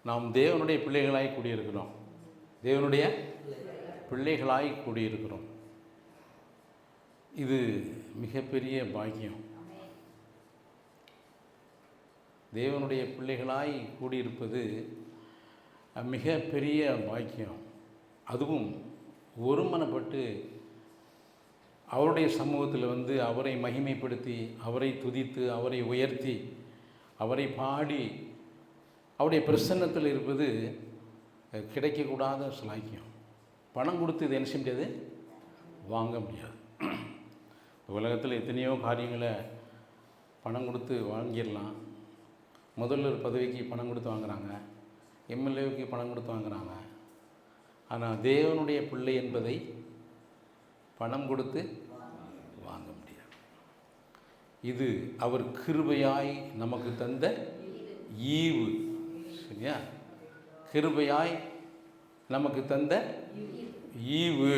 நாம் தேவனுடைய பிள்ளைகளாய் கூடியிருக்கிறோம். தேவனுடைய பிள்ளைகளாய் கூடியிருக்கிறோம். இது மிகப்பெரிய பாக்கியம். தேவனுடைய பிள்ளைகளாய் கூடியிருப்பது மிகப்பெரிய பாக்கியம். அதுவும் ஒருமனப்பட்டு அவருடைய சமூகத்தில் அவரை மகிமைப்படுத்தி, அவரை துதித்து, அவரை உயர்த்தி, அவரை பாடி, அவருடைய பிரசன்னத்தில் இருப்பது கிடைக்கக்கூடாத சிலாக்கியம். பணம் கொடுத்து இது என்ன செய்ய முடியாது, வாங்க முடியாது. உலகத்தில் எத்தனையோ காரியங்களை பணம் கொடுத்து வாங்கிடலாம். முதல்வர் பதவிக்கு பணம் கொடுத்து வாங்குகிறாங்க, எம்எல்ஏவுக்கு பணம் கொடுத்து வாங்குகிறாங்க. ஆனால் தேவனுடைய பிள்ளை என்பதை பணம் கொடுத்து வாங்க முடியாது. இது அவர் கிருபையாய் நமக்கு தந்த ஈவு. சரியா? கிருபையாய் நமக்கு தந்த ஈவு.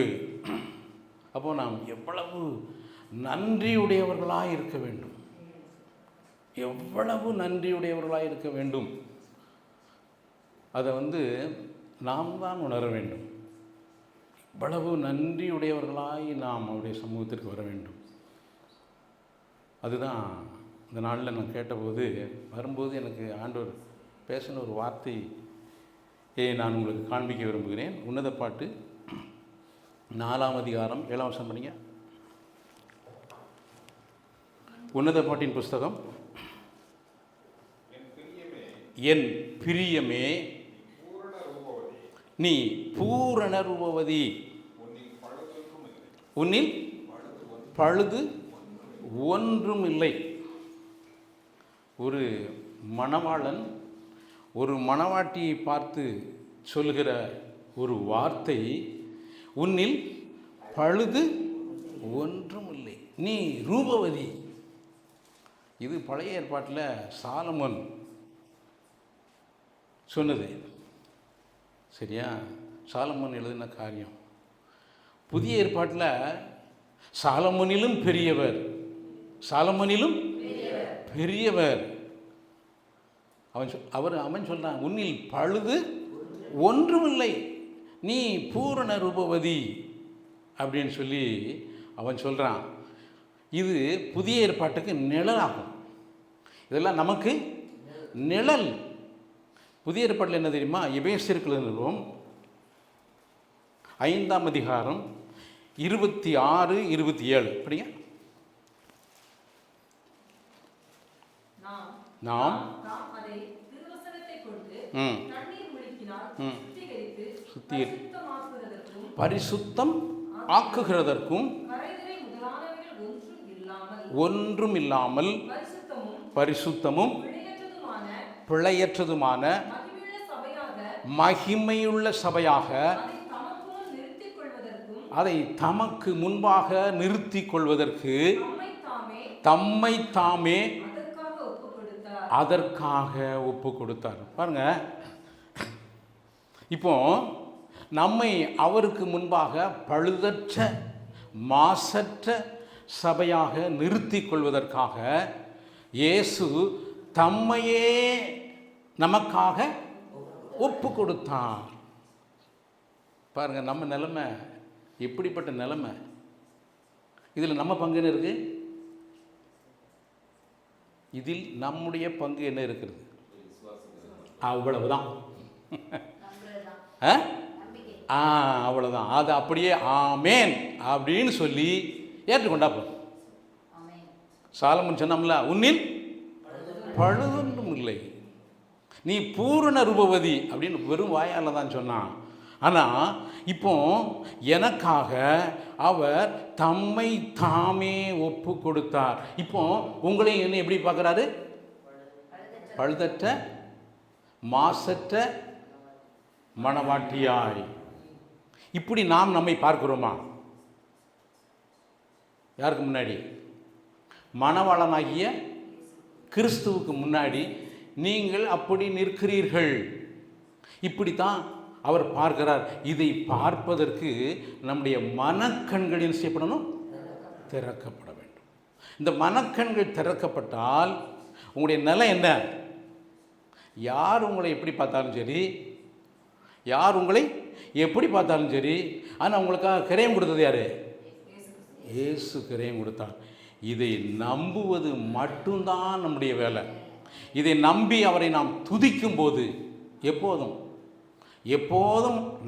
அப்போ நாம் எவ்வளவு நன்றியுடையவர்களாய் இருக்க வேண்டும், எவ்வளவு நன்றியுடையவர்களாய் இருக்க வேண்டும். அதை நாம் தான் உணர வேண்டும். இவ்வளவு நன்றியுடையவர்களாய் நாம் அவருடைய சமூகத்திற்கு வர வேண்டும். அதுதான் இந்த நாளில் நான் கேட்டபோது வரும்போது எனக்கு ஆண்டவர் பேசின ஒரு வார்த்தை நான் உங்களுக்கு காண்பிக்க விரும்புகிறேன். உன்னத பாட்டு 4ஆம் அதிகாரம் 7ஆம் வசனம் படிங்க. உன்னத பாட்டின் புஸ்தகம். என் பிரியமே நீ பூரண ரூபவதி, உன்னில் பழுது ஒன்றும் இல்லை. ஒரு மணவாளன் ஒரு மணவாட்டியை பார்த்து சொல்கிற ஒரு வார்த்தை, உன்னில் பழுது ஒன்றும் இல்லை, நீ ரூபவதி. இது பழைய ஏற்பாட்டில் சாலமோன் சொன்னது. சரியா? சாலமோன் எழுதின காரியம். புதிய ஏற்பாட்டில் சாலமோனிலும் பெரியவர், சாலமோனிலும் பெரியவர் அவன் சொல்கிறான், உன்னில் பழுது ஒன்றுமில்லை, நீ பூரண ரூபவதி அப்படின்னு சொல்லி அவன் சொல்கிறான். இது புதிய ஏற்பாட்டுக்கு நிழலாகும். இதெல்லாம் நமக்கு நிழல். புதிய ஏற்பாட்டில் என்ன தெரியுமா? எபேசியர்கள் நிறுவம் 5ஆம் அதிகாரம் 26, 27 படிங்க. நாம் பரிசுத்தம் ஆக்குகிறதற்கும் ஒன்றும் இல்லாமல் பரிசுத்தமும் பிழையற்றதுமான மகிமையுள்ள சபையாக அதை தமக்கு முன்பாக நிறுத்தி கொள்வதற்கு தம்மை தாமே அதற்காக ஒப்பு கொடுத்தார். பாருங்க, இப்போ நம்மை அவருக்கு முன்பாக பழுதற்ற மாசற்ற சபையாக நிறுத்தி கொள்வதற்காக இயேசு தம்மையே நமக்காக ஒப்பு கொடுத்தார். பாருங்க, நம்ம நிலைமை எப்படிப்பட்ட நிலைமை. இதில் நம்ம பங்கு என்ன இருக்கு? இதில் நம்முடைய பங்கு என்ன இருக்கிறது? அவ்வளவுதான். அவ்வளவுதான். அது அப்படியே ஆமேன் அப்படின்னு சொல்லி ஏற்றுக்கொண்டா போதும். சாலமோன் சொன்னோம்ல, உன்னில் பழுதொன்றும் இல்லை, நீ பூரண ரூபவதி அப்படின்னு வெறும் வாயால் தான் சொன்னான். ஆனால் இப்போ எனக்காக அவர் தம்மை தாமே ஒப்பு கொடுத்தார். இப்போ உங்களையும் என்ன எப்படி பார்க்குறாரு? பழுதற்ற மாசற்ற மணவாட்டியாய். இப்படி நாம் நம்மை பார்க்கிறோமா? யாருக்கு முன்னாடி? மணவாளனாகிய கிறிஸ்துவுக்கு முன்னாடி நீங்கள் அப்படி நிற்கிறீர்கள். இப்படித்தான் அவர் பார்க்கிறார். இதை பார்ப்பதற்கு நம்முடைய மனக்கண்களில் செய்யப்படணும், திறக்கப்பட வேண்டும். இந்த மனக்கண்கள் திறக்கப்பட்டால் உங்களுடைய நிலை என்ன? யார் உங்களை எப்படி பார்த்தாலும் சரி, யார் உங்களை எப்படி பார்த்தாலும் சரி, ஆனால் உங்களுக்காக கிரயம் கொடுத்தது யார்? இயேசு கிரயம் கொடுத்தார். இதை நம்புவது மட்டும்தான் நம்முடைய வேலை. இதை நம்பி அவரை நாம் துதிக்கும் போது எப்போதும்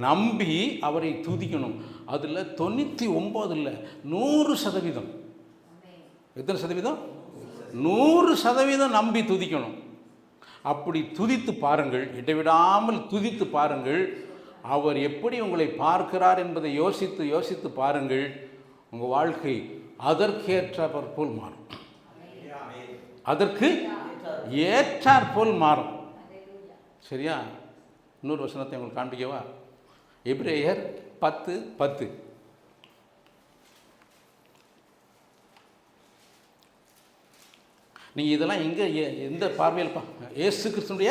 நம்பி அவரை துதிக்கணும். அதில் 99 இல்லை, 100%. எத்தனை சதவீதம்? 100% நம்பி துதிக்கணும். அப்படி துதித்து பாருங்கள், இடைவிடாமல் துதித்து பாருங்கள். அவர் எப்படி உங்களை பார்க்கிறார் என்பதை யோசித்து பாருங்கள். உங்கள் வாழ்க்கை அதற்கேற்றாற்போல் மாறும். அதற்கு ஏற்றாற்போல் மாறும். சரியா? இன்னொரு வசனத்தை உங்களுக்கு காண்பிக்கவா? எபிரேயர் 10:10. நீங்கள் இதெல்லாம் எந்த பார்வையில் இயேசு கிறிஸ்துடைய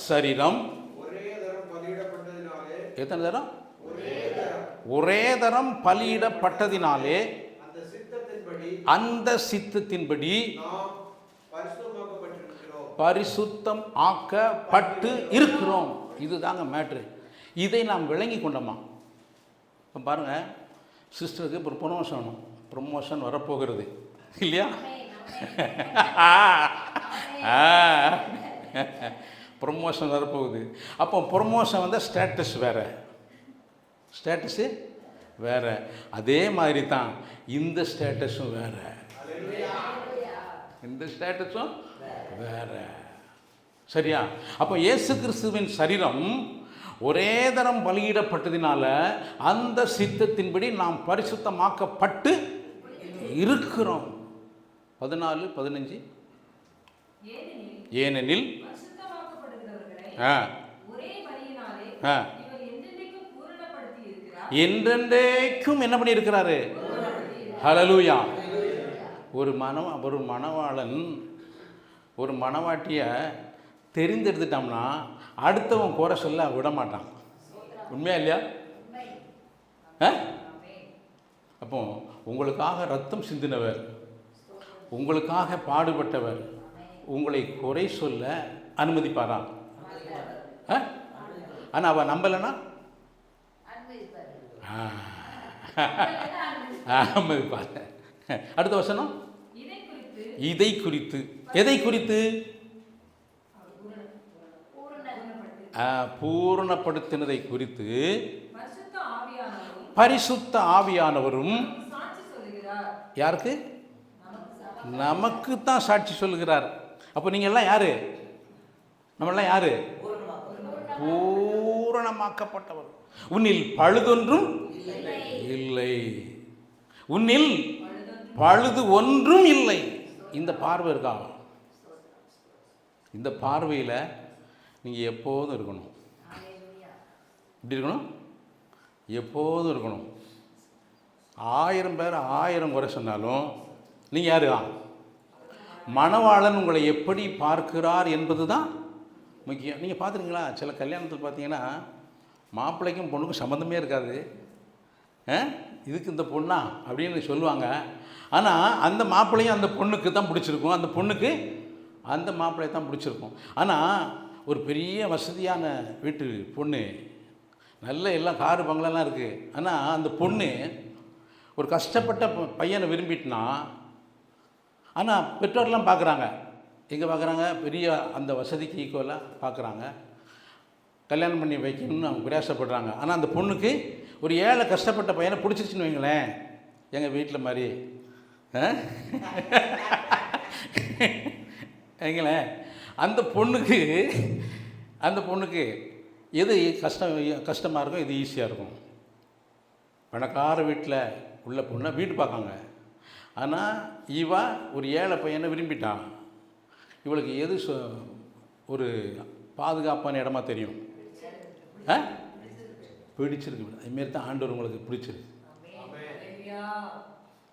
சரீரம் எத்தனை தரம்? ஒரே தரம் பலியிடப்பட்டதினாலே அந்த சித்தத்தின்படி பரிசுத்தம் ஆக்கப்பட்டு இருக்கிறோம். இதுதாங்க மேட்ரு. இதை நாம் விளங்கி கொண்டோமா? இப்போ பாருங்கள், சிஸ்டருக்கு இப்போ ப்ரொமோஷன் வரப்போகிறது இல்லையா? ப்ரொமோஷன் வரப்போகுது. அப்போ ப்ரொமோஷன் வந்து ஸ்டேட்டஸ் வேறு. அதே மாதிரி தான் இந்த ஸ்டேட்டஸும் வேறு. சரியா? அப்போ இயேசு கிறிஸ்துவின் சரீரம் ஒரே தரம் பலியிடப்பட்டதினால அந்த சித்தத்தின்படி நாம் பரிசுத்தமாக்கப்பட்டு இருக்கிறோம். 14-15. ஏனெனில் என்றென்றைக்கும் என்ன பண்ணி இருக்கிறாரு? ஹல்லேலூயா. ஒரு மணவாளன் ஒரு மணவாட்டியை தெரிந்தெடுத்துட்டோம்னா அடுத்தவன் குறை சொல்ல விட மாட்டான். உண்மையா இல்லையா? அப்போ உங்களுக்காக ரத்தம் சிந்தினவர், உங்களுக்காக பாடுபட்டவர் உங்களை குறை சொல்ல அனுமதிப்பாரா? ஆனால் அவன் நம்பலைன்னா அனுமதிப்பார். அடுத்த வசனம், இதை குறித்து எதை குறித்து? பூரணப்படுத்தினதை குறித்து பரிசுத்த ஆவியானவரும் யாருக்கு? நமக்கு தான் சாட்சி சொல்லுகிறார். அப்போ நீங்கள் எல்லாம் யாரு? நம்மெல்லாம் யாரு? பூரணமாக்கப்பட்டவர். உன்னில் பழுதொன்றும் இல்லை, உன்னில் பழுது ஒன்றும் இல்லை. இந்த பார்வை இருக்கா? இந்த பார்வையில் நீங்கள் எப்போதும் இருக்கணும். இப்படி இருக்கணும், எப்போதும் இருக்கணும். 1000 பேர் 1000 குறை சொன்னாலும் நீங்கள் யாரு? மணவாளன் உங்களை எப்படி பார்க்கிறார் என்பது தான் முக்கியம். நீங்கள் பார்த்துருக்கீங்களா? சில கல்யாணத்தில் பார்த்தீங்கன்னா மாப்பிள்ளைக்கும் பொண்ணுக்கும் சம்மந்தமே இருக்காது. இதுக்கு இந்த பொண்ணா அப்படின்னு சொல்லுவாங்க. ஆனால் அந்த மாப்பிள்ளையும் அந்த பொண்ணுக்கு தான் பிடிச்சிருக்கும், அந்த பொண்ணுக்கு அந்த மாப்பிள்ளை தான் பிடிச்சிருக்கும். ஆனால் ஒரு பெரிய வசதியான வீட்டு பொண்ணு, நல்ல எல்லாம் காரு பங்களாலாம் இருக்குது. ஆனால் அந்த பொண்ணு ஒரு கஷ்டப்பட்ட பையனை விரும்பிட்டுனா, ஆனால் பெற்றோர்லாம் பார்க்குறாங்க. எங்கே பார்க்குறாங்க? பெரிய அந்த வசதிக்கு ஈக்குவலாக பார்க்குறாங்க. கல்யாணம் பண்ணி வைக்கணும்னு அவங்க பிரயாசப்படுறாங்க. ஆனால் அந்த பொண்ணுக்கு ஒரு ஏழை கஷ்டப்பட்ட பையனை பிடிச்சிருச்சுன்னு வைங்களேன், எங்கள் வீட்டில் மாதிரி வைங்களேன், அந்த பொண்ணுக்கு எது கஷ்டமாக இருக்கும், எது ஈஸியாக இருக்கும்? பணக்கார வீட்டில் உள்ள பொண்ணை வீட்டு பார்க்காங்க. ஆனால் ஒரு ஏழை பையனை விரும்பிட்டான். இவளுக்கு எது ஒரு பாதுகாப்பான இடமா தெரியும்? பிடிச்சிருக்கு. அதுமாரி தான் ஆண்டவர் உங்களுக்கு பிடிச்சிருக்கு.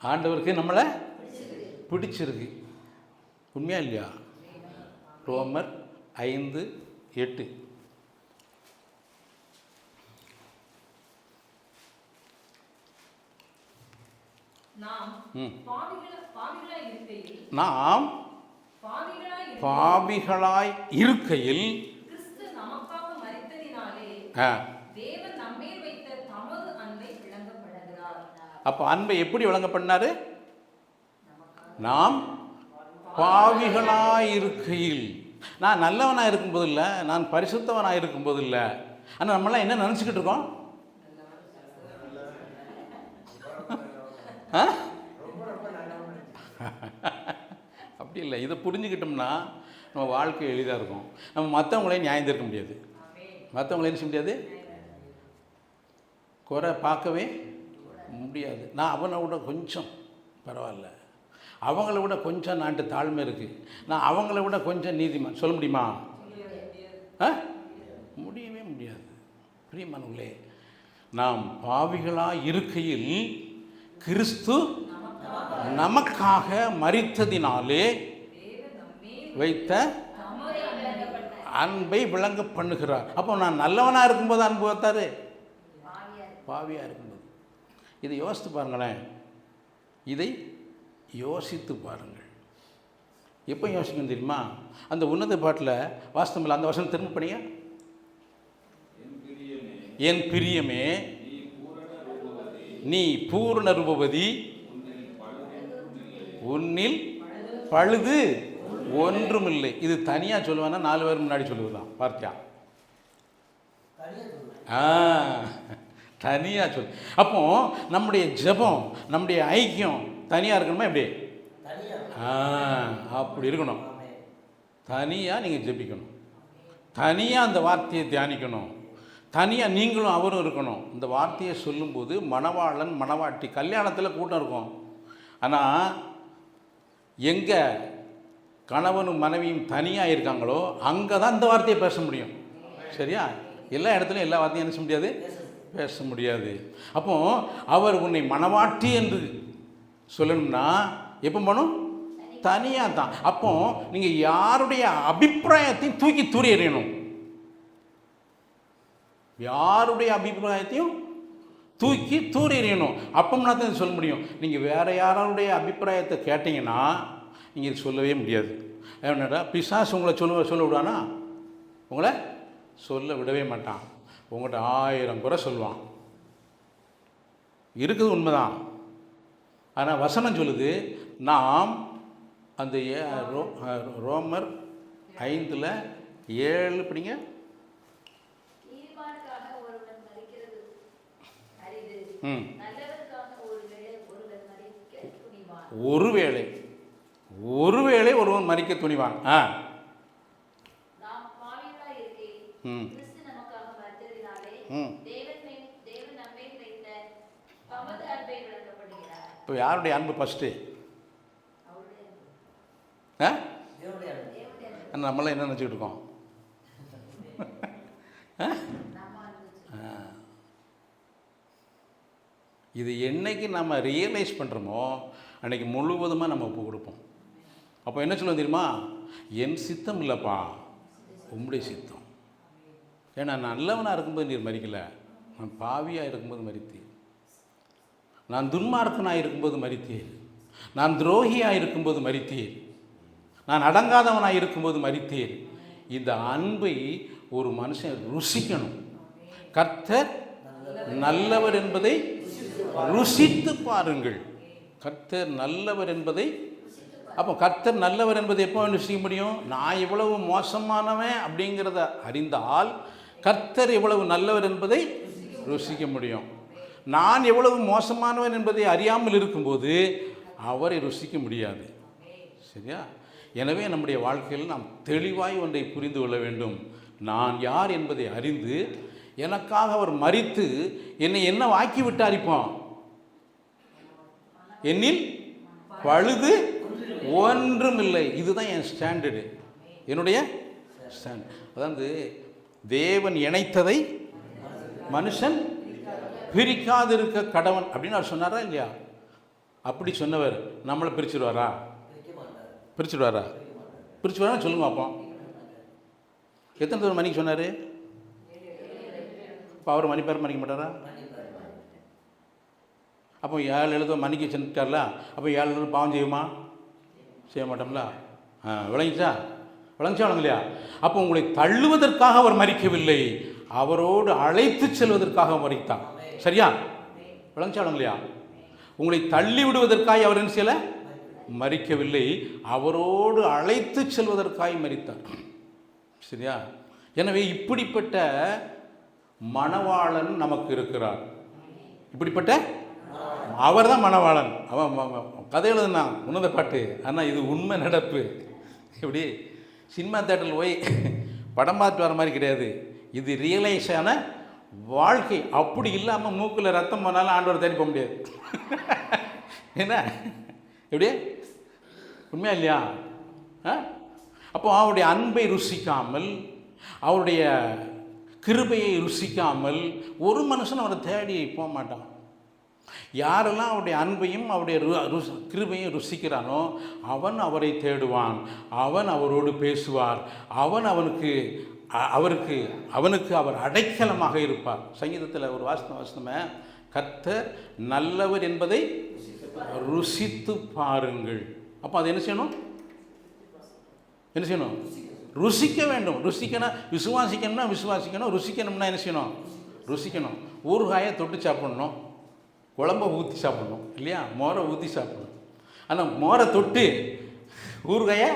ஆண்டவருக்கு நம்மளை பிடிச்சிருக்கு. உண்மையா இல்லையா? ரோமர் 5:8. நாம் பாவிகளாய் இருக்கையில் கிறிஸ்து நமக்காக மரித்ததினாலே தேவன் நம்மேல் வைத்த தமது அன்பை விளங்க பண்ணுகிறார். அப்போ அன்பை எப்படி விளங்க பண்ணாரு? நாம் பாவிகளாய் இருக்கையில். நான் நல்லவனாக இருக்கும்போது இல்லை, நான் பரிசுத்தவனாக இருக்கும்போது இல்லை. ஆனால் நம்மளாம் என்ன நினச்சிக்கிட்டு இருக்கோம்? அப்படி இல்லை. இதை புரிஞ்சுக்கிட்டோம்னா நம்ம வாழ்க்கை எளிதாக இருக்கும். நம்ம மற்றவங்களையும் நியாயம் தீர்க்க முடியாது. மற்றவங்களையும் என்ன செய்ய முடியாது, குறை பார்க்கவே முடியாது. நான் அவனை விட கொஞ்சம் பரவாயில்ல, அவங்கள விட கொஞ்சம் நாட்டு தாழ்மை இருக்குது, நான் அவங்கள விட கொஞ்சம் நீதிமான் சொல்ல முடியுமா? முடியவே முடியாது. பிரியமானவர்களே, நாம் பாவிகளாக இருக்கையில் கிறிஸ்து நமக்காக மரித்ததினாலே வைத்த அன்பை விளங்க பண்ணுகிறார். அப்போ நான் நல்லவனாக இருக்கும்போது அன்பு வைத்தாரு, பாவியாக இருக்கும்போது. இதை யோசித்து பாருங்களேன், இதை யோசித்து பாருங்கள். எப்போ யோசிக்கணும் தெரியுமா? அந்த உன்னத பாட்டில் வாஸ்தவமில்லை, அந்த வசனம் திரும்ப பண்ணிய, என் பிரியமே நீ பூரண ரூபவதி, உன்னில் பழுது ஒன்றுமில்லை. இது தனியாக சொல்லுவானா 4 பேர் முன்னாடி சொல்லுவதுதான் பார்த்தியா? தனியாக சொல்லு. அப்போ நம்முடைய ஜெபம், நம்முடைய ஐக்கியம் தனியாக இருக்கணுமா? எப்படி? அப்படி இருக்கணும். தனியாக நீங்கள் ஜெபிக்கணும், தனியாக அந்த வார்த்தையை தியானிக்கணும், தனியாக நீங்களும் அவரும் இருக்கணும். இந்த வார்த்தையை சொல்லும்போது மணவாளன் மணவாட்டி கல்யாணத்தில் கூட்டம் இருக்கும். ஆனால் எங்கே கணவனும் மனைவியும் தனியாக இருக்காங்களோ அங்கே தான் இந்த வார்த்தையை பேச முடியும். சரியா? எல்லா இடத்துலையும் எல்லா வார்த்தையும் என்ன செய்ய முடியாது, பேச முடியாது. அப்போ அவர் உன்னை மணவாட்டி என்று சொல்லணும்னா எப்போ போகணும்? தனியாக தான். அப்போ நீங்கள் யாருடைய அபிப்பிராயத்தையும் தூக்கி தூரி எறியணும். யாருடைய அபிப்பிராயத்தையும் தூக்கி தூரி எறியணும். அப்போம்னா தான் சொல்ல முடியும். நீங்கள் வேறு யாருடைய அபிப்பிராயத்தை கேட்டிங்கன்னா நீங்கள் சொல்லவே முடியாது. என்னடா பிசாசு உங்களை சொல்ல விடுவானா? உங்களை சொல்ல விடவே மாட்டான். உங்கள்கிட்ட 1000 குறை சொல்லுவான். இருக்குது உண்மைதான். ஆனால் வசனம் சொல்லுது, நாம் அந்த ரோமர் 5:7 படிங்க. ஒருவேளை ஒருவன் மரிக்க துணிவான். இப்போ யாருடைய அன்பு ஃபஸ்ட்டு? நம்மளாம் என்ன நினச்சிக்கிட்டு இருக்கோம்? இது என்னைக்கு நம்ம ரியலைஸ் பண்ணுறோமோ அன்றைக்கி முழுவதுமாக நம்ம ஒப்பு கொடுப்போம். அப்போ என்ன சொல்லுவோம் தெரியுமா? என் சித்தம் இல்லைப்பா, உம்முடைய சித்தம். ஏன்னா நான் நல்லவனாக இருக்கும்போது நீர் மறிக்கலை, நான் பாவியாக இருக்கும்போது மறித்தேன், நான் துன்மார்க்கனாக இருக்கும்போது மறித்தேன், நான் துரோகியாக இருக்கும்போது மறித்தேன், நான் அடங்காதவனாக இருக்கும்போது மறித்தேன். இந்த அன்பை ஒரு மனுஷன் ருசிக்கணும். கர்த்தர் நல்லவர் என்பதை ருசித்து பாருங்கள். கர்த்தர் நல்லவர் என்பதை, அப்போ கர்த்தர் நல்லவர் என்பதை எப்போ ருசிக்க முடியும்? நான் எவ்வளவு மோசமானவன் அப்படிங்கிறத அறிந்தால் கர்த்தர் எவ்வளவு நல்லவர் என்பதை ருசிக்க முடியும். நான் எவ்வளவு மோசமானவன் என்பதை அறியாமல் இருக்கும்போது அவரை ருசிக்க முடியாது. சரியா? எனவே நம்முடைய வாழ்க்கையில் நாம் தெளிவாய் ஒன்றை புரிந்து கொள்ள வேண்டும். நான் யார் என்பதை அறிந்து எனக்காக அவர் மரித்து என்னை என்ன ஆக்கி விட்டார்? இப்போ என்னில் பழுது ஒன்றுமில்லை. இதுதான் என் ஸ்டாண்டர்டு, என்னுடைய ஸ்டாண்டர்ட். அதாவது தேவன் இணைத்ததை மனுஷன் பிரிக்காதிருக்க கடவன் அப்படின்னு அவர் சொன்னாரா இல்லையா? அப்படி சொன்னவர் நம்மளை பிரிச்சுடுவாரா? பிரிச்சுடுவாரா? பிரிச்சுடுவாரா சொல்லுங்க அப்போ. எத்தனை தூரம் மணிக்கு சொன்னார்? இப்போ அவர் மணிப்பேர் மணிக்க மாட்டாரா? அப்போ 7 மணிக்கு செஞ்சுட்டார்ல, அப்போ 7 பாவம் செய்யுமா? செய்ய மாட்டோம்ல. விளங்கிச்சா? விளங்கிச்சாலும் இல்லையா? அப்போ உங்களை தள்ளுவதற்காக அவர் மரிக்கவில்லை, அவரோடு அழைத்து செல்வதற்காக மரித்தார். சரியா? விளங்கிச்சாலும் இல்லையா? உங்களை தள்ளி விடுவதற்காக அவர் என்ன செய்யல? மரிக்கவில்லை, அவரோடு அழைத்து செல்வதற்காக மரித்தார். சரியா? எனவே இப்படிப்பட்ட மணவாளன் நமக்கு இருக்கிறார். இப்படிப்பட்ட அவர் தான் மணவாளன். அவன் கதை எழுதுனான் உன்னத பாட்டு. ஆனால் இது உண்மை நடப்பு. இப்படி சினிமா தேட்டரில் போய் படம் பார்த்து வர மாதிரி கிடையாது. இது ரியலைஸான வாழ்க்கை. அப்படி இல்லாமல் மூக்கில் ரத்தம் போனாலும் ஆண்டவர் தேடி போக முடியாது. என்ன எப்படி உண்மையா இல்லையா? அப்போ அவருடைய அன்பை ருசிக்காமல், அவருடைய கிருபையை ருசிக்காமல் ஒரு மனுஷன் அவரை தேடி போக மாட்டான். யாரெல்லாம் அவருடைய அன்பையும் அவருடைய கிருபையும் ருசிக்கிறானோ அவன் அவரை தேடுவான், அவன் அவரோடு பேசுவார், அவனுக்கு அவர் அடைக்கலமாக இருப்பார். சங்கீதத்தில் ஒரு வாசனமே, கர்த்தர் நல்லவர் என்பதை ருசித்து பாருங்கள். அப்போ அது என்ன செய்யணும்? என்ன செய்யணும்? ருசிக்க வேண்டும். ருசிக்கணும், விசுவாசிக்கணும். ருசிக்கணும்னா என்ன செய்யணும்? ருசிக்கணும். ஊறுகாயை தொட்டு சாப்பிடணும், குழம்பை ஊற்றி சாப்பிடணும் இல்லையா? மோரை ஊற்றி சாப்பிடணும். ஆனால் மோரை தொட்டு ஊறுகாயை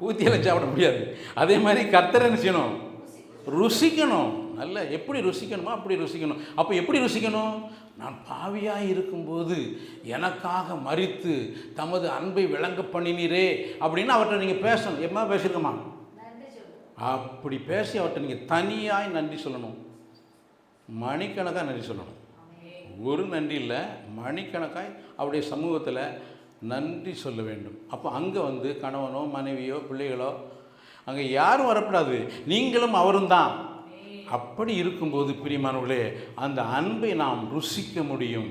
ஊற்றியெல்லாம் சாப்பிட முடியாது. அதே மாதிரி கர்த்தரை என்ன செய்யணும்? ருசிக்கணும். நல்ல எப்படி ருசிக்கணுமோ அப்படி ருசிக்கணும். அப்போ எப்படி ருசிக்கணும்? நான் பாவியாக இருக்கும்போது எனக்காக மரித்து தமது அன்பை விளங்க பண்ணினீரே அப்படின்னு அவர்கிட்ட நீங்கள் பேசணும். எப்போ பேசியிருக்கோமா? அப்படி பேசி அவர்கிட்ட நீங்கள் தனியாய் நன்றி சொல்லணும். மணிக்கணக்காக நன்றி சொல்லணும். ஒரு நன்றி இல்லை, மணிக்கணக்காய் அவருடைய சமூகத்தில் நன்றி சொல்ல வேண்டும். அப்போ அங்கே வந்து கணவனோ மனைவியோ பிள்ளைகளோ அங்கே யாரும் வரக்கூடாது, நீங்களும் அவரும் தான். அப்படி இருக்கும்போது பிரியமானவர்களே, அந்த அன்பை நாம் ருசிக்க முடியும்.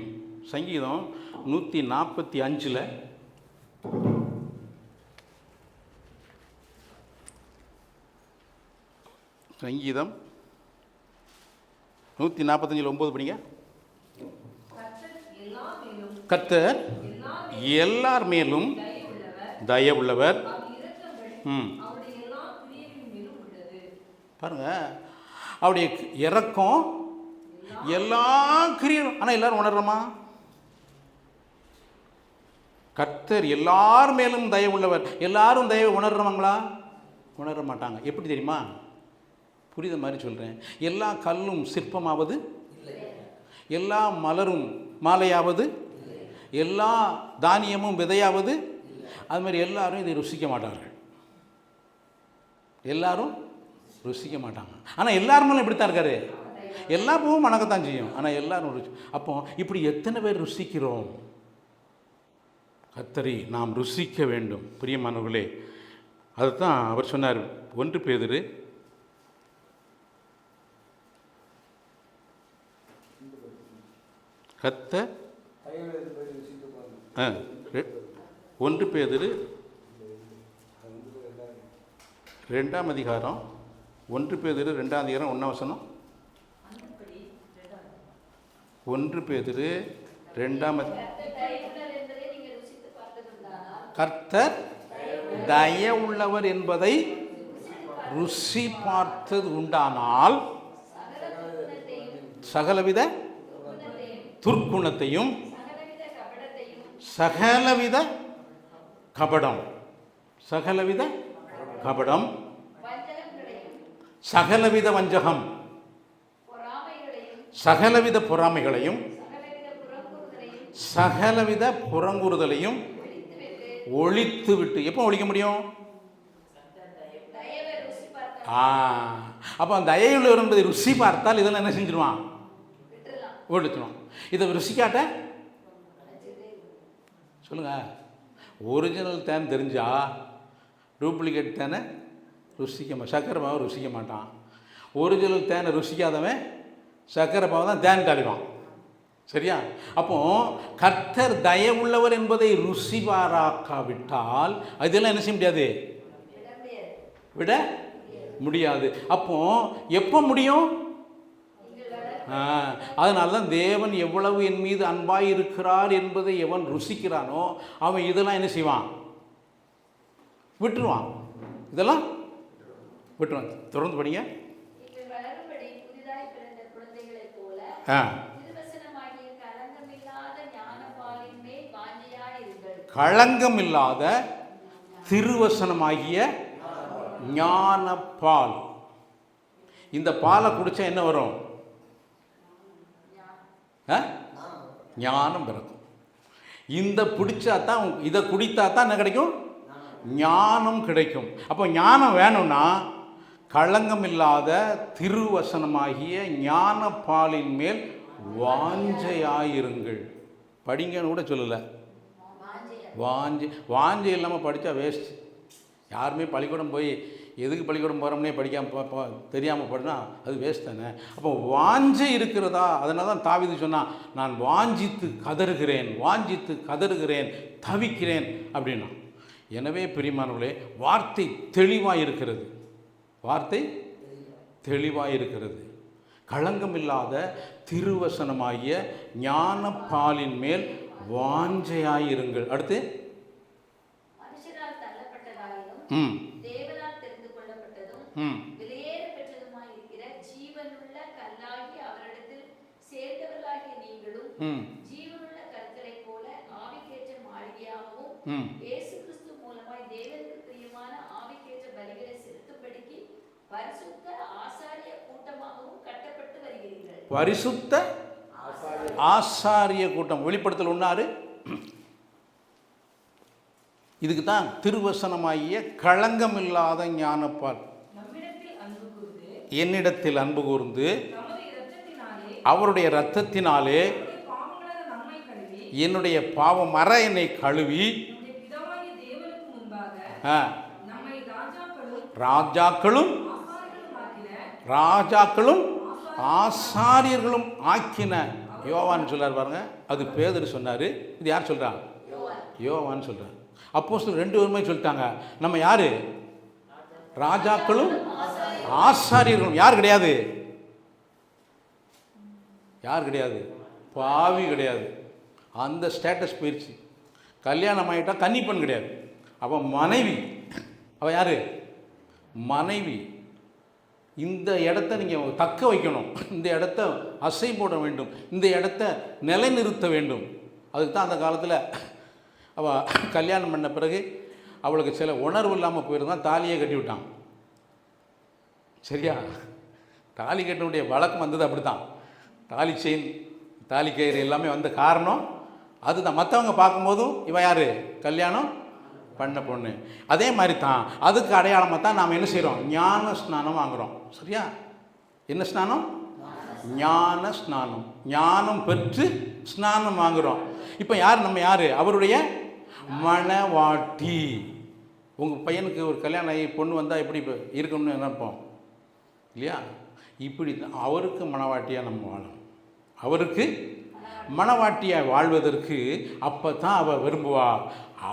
சங்கீதம் 145 சங்கீதம் 145 9 படிங்க. கர்த்தர் எல்லார் மேலும் தயவுள்ளவர். பாருங்க, அவருடைய இறக்கம் எல்லா கிரியும். ஆனால் எல்லாரும் உணர்றோமா? கர்த்தர் எல்லார் மேலும் தயவுள்ளவர். எல்லாரும் தயவு உணர்றவங்களா? உணர மாட்டாங்க. எப்படி தெரியுமா? புரித மாதிரி சொல்கிறேன். எல்லா கல்லும் சிற்பமாவது, எல்லா மலரும் மாலையாவது, எல்லா தானியமும் விதையாவது, அது மாதிரி எல்லாரும் இதை ருசிக்க மாட்டார்கள். எல்லாரும் ருசிக்க மாட்டாங்க. ஆனால் எல்லாருமே இப்படித்தான் இருக்காரு. எல்லா பூவும் மணக்கத்தான் செய்யும், ஆனால் எல்லாரும் அப்போ இப்படி எத்தனை பேர் ருசிக்கிறோம்? கர்த்தரை நாம் ருசிக்க வேண்டும் பிரியமானவர்களே. அதுதான் அவர் சொன்னார். 1 பேதுரு 1 பேதுரு 2ஆம் அதிகாரம் 1 பேதுரு 2ஆம் அதிகாரம் 1ஆம் வசனம். 1 பேதுரு 2ஆம் கர்த்தர் தயவுள்ளவர் என்பதை ருசி பார்த்தது உண்டானால் சகலவித துர்க்குணத்தையும் சகலவித கபடம் சகலவித வஞ்சகம், சகலவித பொறாமைகளையும் சகலவித புறங்கூறுதலையும் ஒழித்து விட்டு. எப்போ ஒழிக்க முடியும்? அப்போ அந்த தயவுள்ளவர் என்பதை ருசி பார்த்தால் இதெல்லாம் என்ன செஞ்சிருவான்? ஒழிச்சிடும். இதை ருசிக்காட்ட சொல்லுங்க. ஒரிஜினல் தேன் தெரிஞ்சா டூப்ளிகேட் தேனை சர்க்கரை பாவை ருசிக்க மாட்டான். ஒரிஜினல் தேனை ருசிக்காதவன் சர்க்கரை பாவை தான் தேன் தாளிவான். சரியா? அப்போ கர்த்தர் தயவுள்ளவர் என்பதை ருசி பாராக்காவிட்டால் அதெல்லாம் என்ன செய்ய முடியாது? விட முடியாது. அப்போ எப்போ முடியும்? அதனால தான் தேவன் எவ்வளவு என் மீது அன்பாய் இருக்கிறார் என்பதை எவன் ருசிக்கிறானோ அவன் இதெல்லாம் என்ன செய்வான்? விட்டுருவான். இதெல்லாம் விட்டுருவோம், தொடர்ந்து படிங்க. நீங்கள் வளரும்படி புதிதாய் பிறந்த குழந்தைகளைப் போல திருவசனமாகிய களங்கமில்லாத ஞானப்பாலின் மேல் வாஞ்சையாயிருங்கள். களங்கமில்லாத திருவசனமாகிய ஞானப்பால். இந்த பாலை குடிச்சா என்ன வரும்? ஞானம் பிறக்கும். இந்த பிடிச்சா தான், இதை குடித்தா தான் என்ன கிடைக்கும்? ஞானம் கிடைக்கும். அப்போ ஞானம் வேணும்னா களங்கம் இல்லாத திருவசனமாகிய ஞான பாலின் மேல் வாஞ்சையாயிருங்கள். படிங்கன்னு கூட சொல்லலை. வாஞ்சை இல்லாமல் படித்தா வேஸ்ட். யாருமே பள்ளிக்கூடம் போய் எதுக்கு பள்ளிக்கூடம் போகிறோம்னே படிக்காமல் தெரியாமல் படினா அது வேஸ்ட் தானே. அப்போ வாஞ்சை இருக்கிறதா? அதனால தான் தாவீது சொன்னான், நான் வாஞ்சித்து கதறுகிறேன் தவிக்கிறேன் அப்படின்னா. எனவே பிரியமானவர்களே, வார்த்தை தெளிவாக இருக்கிறது. களங்கமில்லாத திருவசனமாகிய ஞான பாலின் மேல் வாஞ்சையாயிருங்கள். அடுத்து மனுஷரால் தள்ளப்பட்டதாயினும் தேவனால் தெரிந்து கொள்ளப்பட்டதும் விலையேற பெற்றதுமாய் இருக்கிற ஜீவனுள்ள கல்லாகி அவரிடத்தில் சேர்ந்தவர்களாகிய நீங்களும் ஜீவனுள்ள கற்களைப் போல ஆவிக்கேற்ற மாளிகையாகவும் இயேசு கிறிஸ்து மூலமாய் தேவனுக்கு பிரியமான ஆவிக்கேற்ற பலிகளை செலுத்தும்படிக்கு பரிசுத்த ஆசாரிய கூட்டமாகவும் கட்டப்பட்டு வருகிறீர்கள். பரிசுத்த ஆசாரிய கூட்டம். வெளிப்படுத்தல் 1:6. இதுக்கு தான் திருவசனமாகிய களங்கமில்லாத ஞானப்பால். என்னிடத்தில் அன்பு கூர்ந்து அவருடைய இரத்தத்தினாலே என்னுடைய பாவம் மற என்னை கழுவி ராஜாக்களும் ஆசாரியர்களும் ஆக்கின. யோவான்னு சொல்றார் பாருங்க. அது பேதுரு சொன்னார். இது யார் சொல்றா? யோவான்னு சொல்றார். அப்போஸ்தலர் 2 பேருமே சொல்லிட்டாங்க, நம்ம யாரு? ராஜாக்களும் ஆசாரியர்களும். யார் கிடையாது? பாவி கிடையாது. அந்த ஸ்டேட்டஸ் போயிடுச்சு. கல்யாணம் ஆகிட்டா கன்னிப்பெண் கிடையாது. அவன் மனைவி. அவன் யாரு? மனைவி. இந்த இடத்த நீங்கள் தக்க வைக்கணும், இந்த இடத்த அசை போட வேண்டும், இந்த இடத்த நிலைநிறுத்த வேண்டும். அதுக்கு தான் அந்த காலத்தில் அவள் கல்யாணம் பண்ண பிறகு அவளுக்கு சில உணர்வு இல்லாமல் போயிருந்தான், தாலியே கட்டி விட்டான். சரியா? தாலி கட்டினுடைய வழக்கம் வந்தது அப்படி தான். தாலி செயின், தாலி கயிறு எல்லாமே வந்த காரணம் அதுதான். மற்றவங்க பார்க்கும்போதும் இவன் யார்? கல்யாணம் பண்ண பொண்ணு. அதே மாதிரி தான் அதுக்கு அடையாளமாக தான் நாம் என்ன செய்கிறோம்? ஞான ஸ்நானம் வாங்குகிறோம். சரியா? என்ன ஸ்நானம்? ஞான ஸ்நானம். ஞானம் பெற்று ஸ்நானம் வாங்குகிறோம். இப்போ யார்? நம்ம யார்? அவருடைய மணவாட்டி. உங்கள் பையனுக்கு ஒரு கல்யாணம் ஆகி பொண்ணு வந்தால் எப்படி இருக்கணும்னு நினைப்போம் இல்லையா? இப்படி அவருக்கு மணவாட்டியாக நம்ம வாழணும். அவருக்கு மணவாட்டியாக வாழ்வதற்கு அப்போ தான் அவள் விரும்புவா.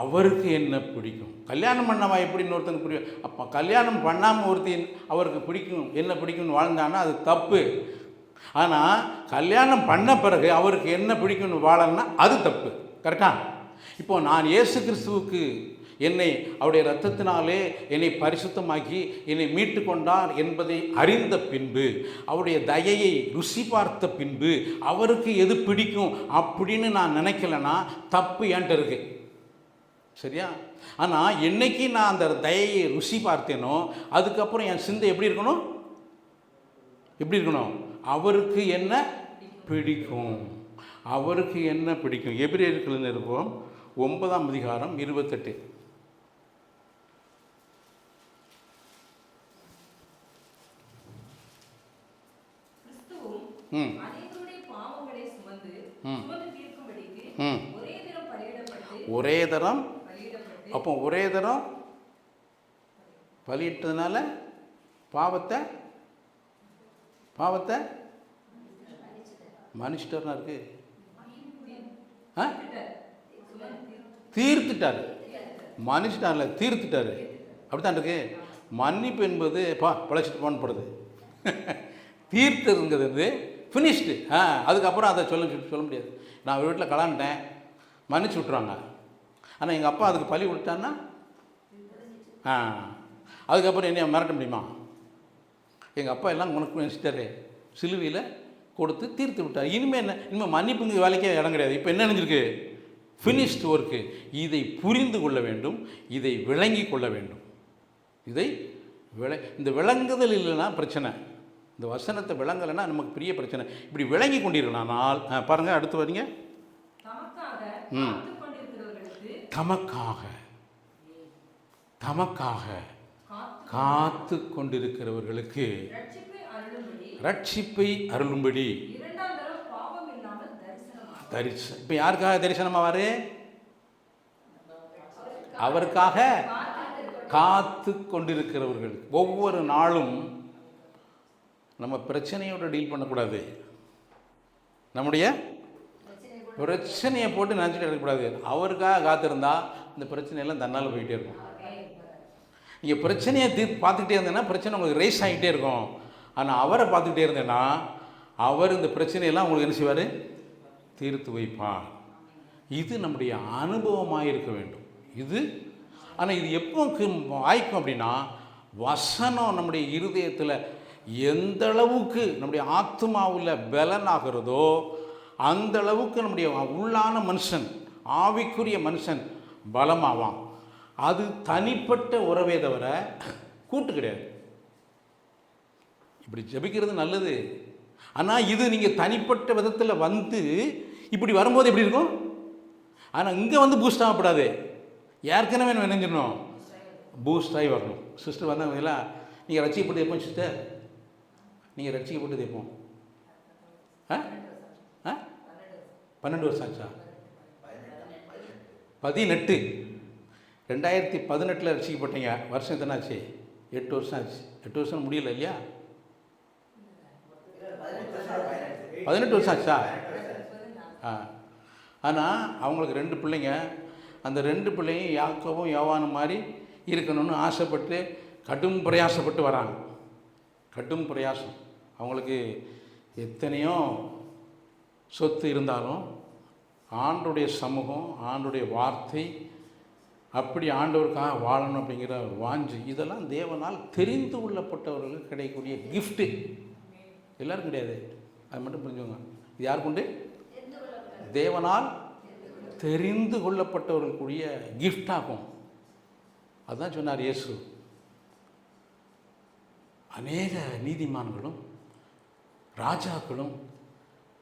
அவருக்கு என்ன பிடிக்கும்? கல்யாணம் பண்ணவா எப்படின்னு ஒருத்தனுக்கு பிடிக்கும். அப்போ கல்யாணம் பண்ணாமல் ஒருத்தி அவருக்கு பிடிக்கும், என்ன பிடிக்கும்னு வாழ்ந்தான்னா அது தப்பு. ஆனால் கல்யாணம் பண்ண பிறகு அவருக்கு என்ன பிடிக்கும்னு வாழணும்னா அது தப்பு. கரெக்டாக? இப்போ நான் இயேசு கிறிஸ்துவுக்கு என்னை அவருடைய இரத்தத்தினாலே என்னை பரிசுத்தமாக்கி என்னை மீட்டு கொண்டார் என்பதை அறிந்த பின்பு, அவருடைய தயையை ருசி பார்த்த பின்பு அவருக்கு எது பிடிக்கும் அப்படின்னு நான் நினைக்கலன்னா தப்பு என்கிட்ட இருக்கு. சரியா? ஆனால் என்னைக்கு நான் அந்த தயையை ருசி பார்த்தேனோ அதுக்கப்புறம் என் சிந்தை எப்படி இருக்கணும்? அவருக்கு என்ன பிடிக்கும்? அவருக்கு என்ன பிடிக்கும்? எபிரேயர்கள் நிருபம் 9ஆம் அதிகாரம் 28. ஒரே தரம். அப்போ ஒரே தரம் பலியிட்டதுனால பாவத்தை மன்னிச்சிட்டார்னா இருக்கு. தீர்த்துட்டார். மன்னிச்சிட்டார்ல, தீர்த்துட்டார். அப்படித்தான் இருக்கு. மன்னிப்பு என்பது பழச்சிட்டு போனப்படுது. தீர்த்துங்கிறது ஃபினிஷ்டு. அதுக்கப்புறம் அதை சொல்ல முடியாது. நான் ஒரு வீட்டில் கலான்ட்டேன், மன்னிச்சு விட்ருவாங்க. ஆனால் எங்கள் அப்பா அதுக்கு பலி கொடுத்தான்னா அதுக்கப்புறம் என்ன மிரட்ட முடியுமா? எங்கள் அப்பா எல்லாம் உனக்கு நினச்சிட்டாரு, சிலுவையில் கொடுத்து தீர்த்து விட்டார். இனிமேல் என்ன, இனிமேல் மன்னிப்புங்க வேலைக்கே இடம் கிடையாது. இப்போ என்ன நினைஞ்சிருக்கு? Finished work. இதை புரிந்து கொள்ள வேண்டும், இதை விளங்கி கொள்ள வேண்டும். இதை இந்த விளங்குதல் இல்லைன்னா பிரச்சனை. இந்த வசனத்தை விளங்கலைன்னா நமக்கு பெரிய பிரச்சனை. இப்படி விளங்கி கொண்டிருக்கனால் பாருங்கள், அடுத்து வரீங்க. தமக்காக காத்து கொண்டிருக்கிறவர்களுக்கு ரட்சிப்பை அருளும்படி. இப்போ யாருக்காக தரிசனமாவாரு? அவருக்காக காத்து கொண்டிருக்கிறவர்கள். ஒவ்வொரு நாளும் நம்ம பிரச்சனையோடு டீல் பண்ணக்கூடாது. நம்முடைய பிரச்சனையை போட்டு நினச்சிட்டு இருக்கக்கூடாது. அவருக்காக காத்திருந்தா இந்த பிரச்சனையெல்லாம் தன்னால் போயிட்டே இருக்கும். நீங்கள் பிரச்சனையை பார்த்துக்கிட்டே இருந்தேன்னா பிரச்சனை உங்களுக்கு ரேஸ் ஆகிட்டே இருக்கும். ஆனால் அவரை பார்த்துக்கிட்டே இருந்தேன்னா அவர் இந்த பிரச்சனையெல்லாம் உங்களுக்கு என்ன செய்வார்? தீர்த்து வைப்பார். இது நம்முடைய அனுபவமாக இருக்க வேண்டும். இது ஆனால் இது எப்போ வாய்க்கும் அப்படின்னா, வசனம் நம்முடைய இருதயத்தில் எந்த அளவுக்கு நம்முடைய ஆத்மாவில் பலனாகிறதோ அந்த அளவுக்கு நம்முடைய உள்ளான மனுஷன், ஆவிக்குரிய மனுஷன் பலமாவான். அது தனிப்பட்ட உறவே தவிர கூட்டு கிடையாது. இப்படி ஜெபிக்கிறது நல்லது. ஆனால் இது நீங்கள் தனிப்பட்ட விதத்தில் வந்து இப்படி வரும்போது எப்படி இருக்கும்? ஆனால் இங்கே வந்து பூஸ்ட் ஆகக்கூடாது. ஏற்கனவே நம்ம நினைஞ்சிடணும், பூஸ்ட் ஆகி வரணும். சிஸ்டர் வந்தாங்களா, நீங்கள் ரட்சிக்கப்பட்டு எப்போ சிஸ்டர்? நீங்கள் ரட்சிக்கப்பட்டது எப்போ? 12 வருஷம் ஆச்சா? 18. 2018 ரட்சிக்கப்பட்டீங்க. வருஷம் எத்தனை ஆச்சு? 8 வருஷம் ஆச்சு. 8 வருஷம் முடியல இல்லையா? 18 வருஷம் ஆச்சா? ஆனால் அவங்களுக்கு 2 பிள்ளைங்க. அந்த 2 பிள்ளையும் யாக்கோபும் யோவானும் மாதிரி இருக்கணும்னு ஆசைப்பட்டு கடும் பிரயாசப்பட்டு வராங்க. கடும் பிரயாசம். அவங்களுக்கு எத்தனையோ சொத்து இருந்தாலும் ஆண்டவருடைய சமூகம், ஆண்டவருடைய வார்த்தை, அப்படி ஆண்டவருக்காக வாழணும் அப்படிங்கிற வாஞ்சு, இதெல்லாம் தேவனால் தெரிந்து கொள்ளப்பட்டவர்களுக்கு கிடைக்கக்கூடிய கிஃப்ட்டு. எல்லோரும் கிடையாது, அது மட்டும் புரிஞ்சுங்க. இது யாருக்கு உண்டு? தேவனால் தெரிந்து கொள்ளப்பட்டவர்களுக்குரிய கிஃப்டாகும். அதுதான் சொன்னார் இயேசு. அநேக நீதிமான்களும் ராஜாக்களும்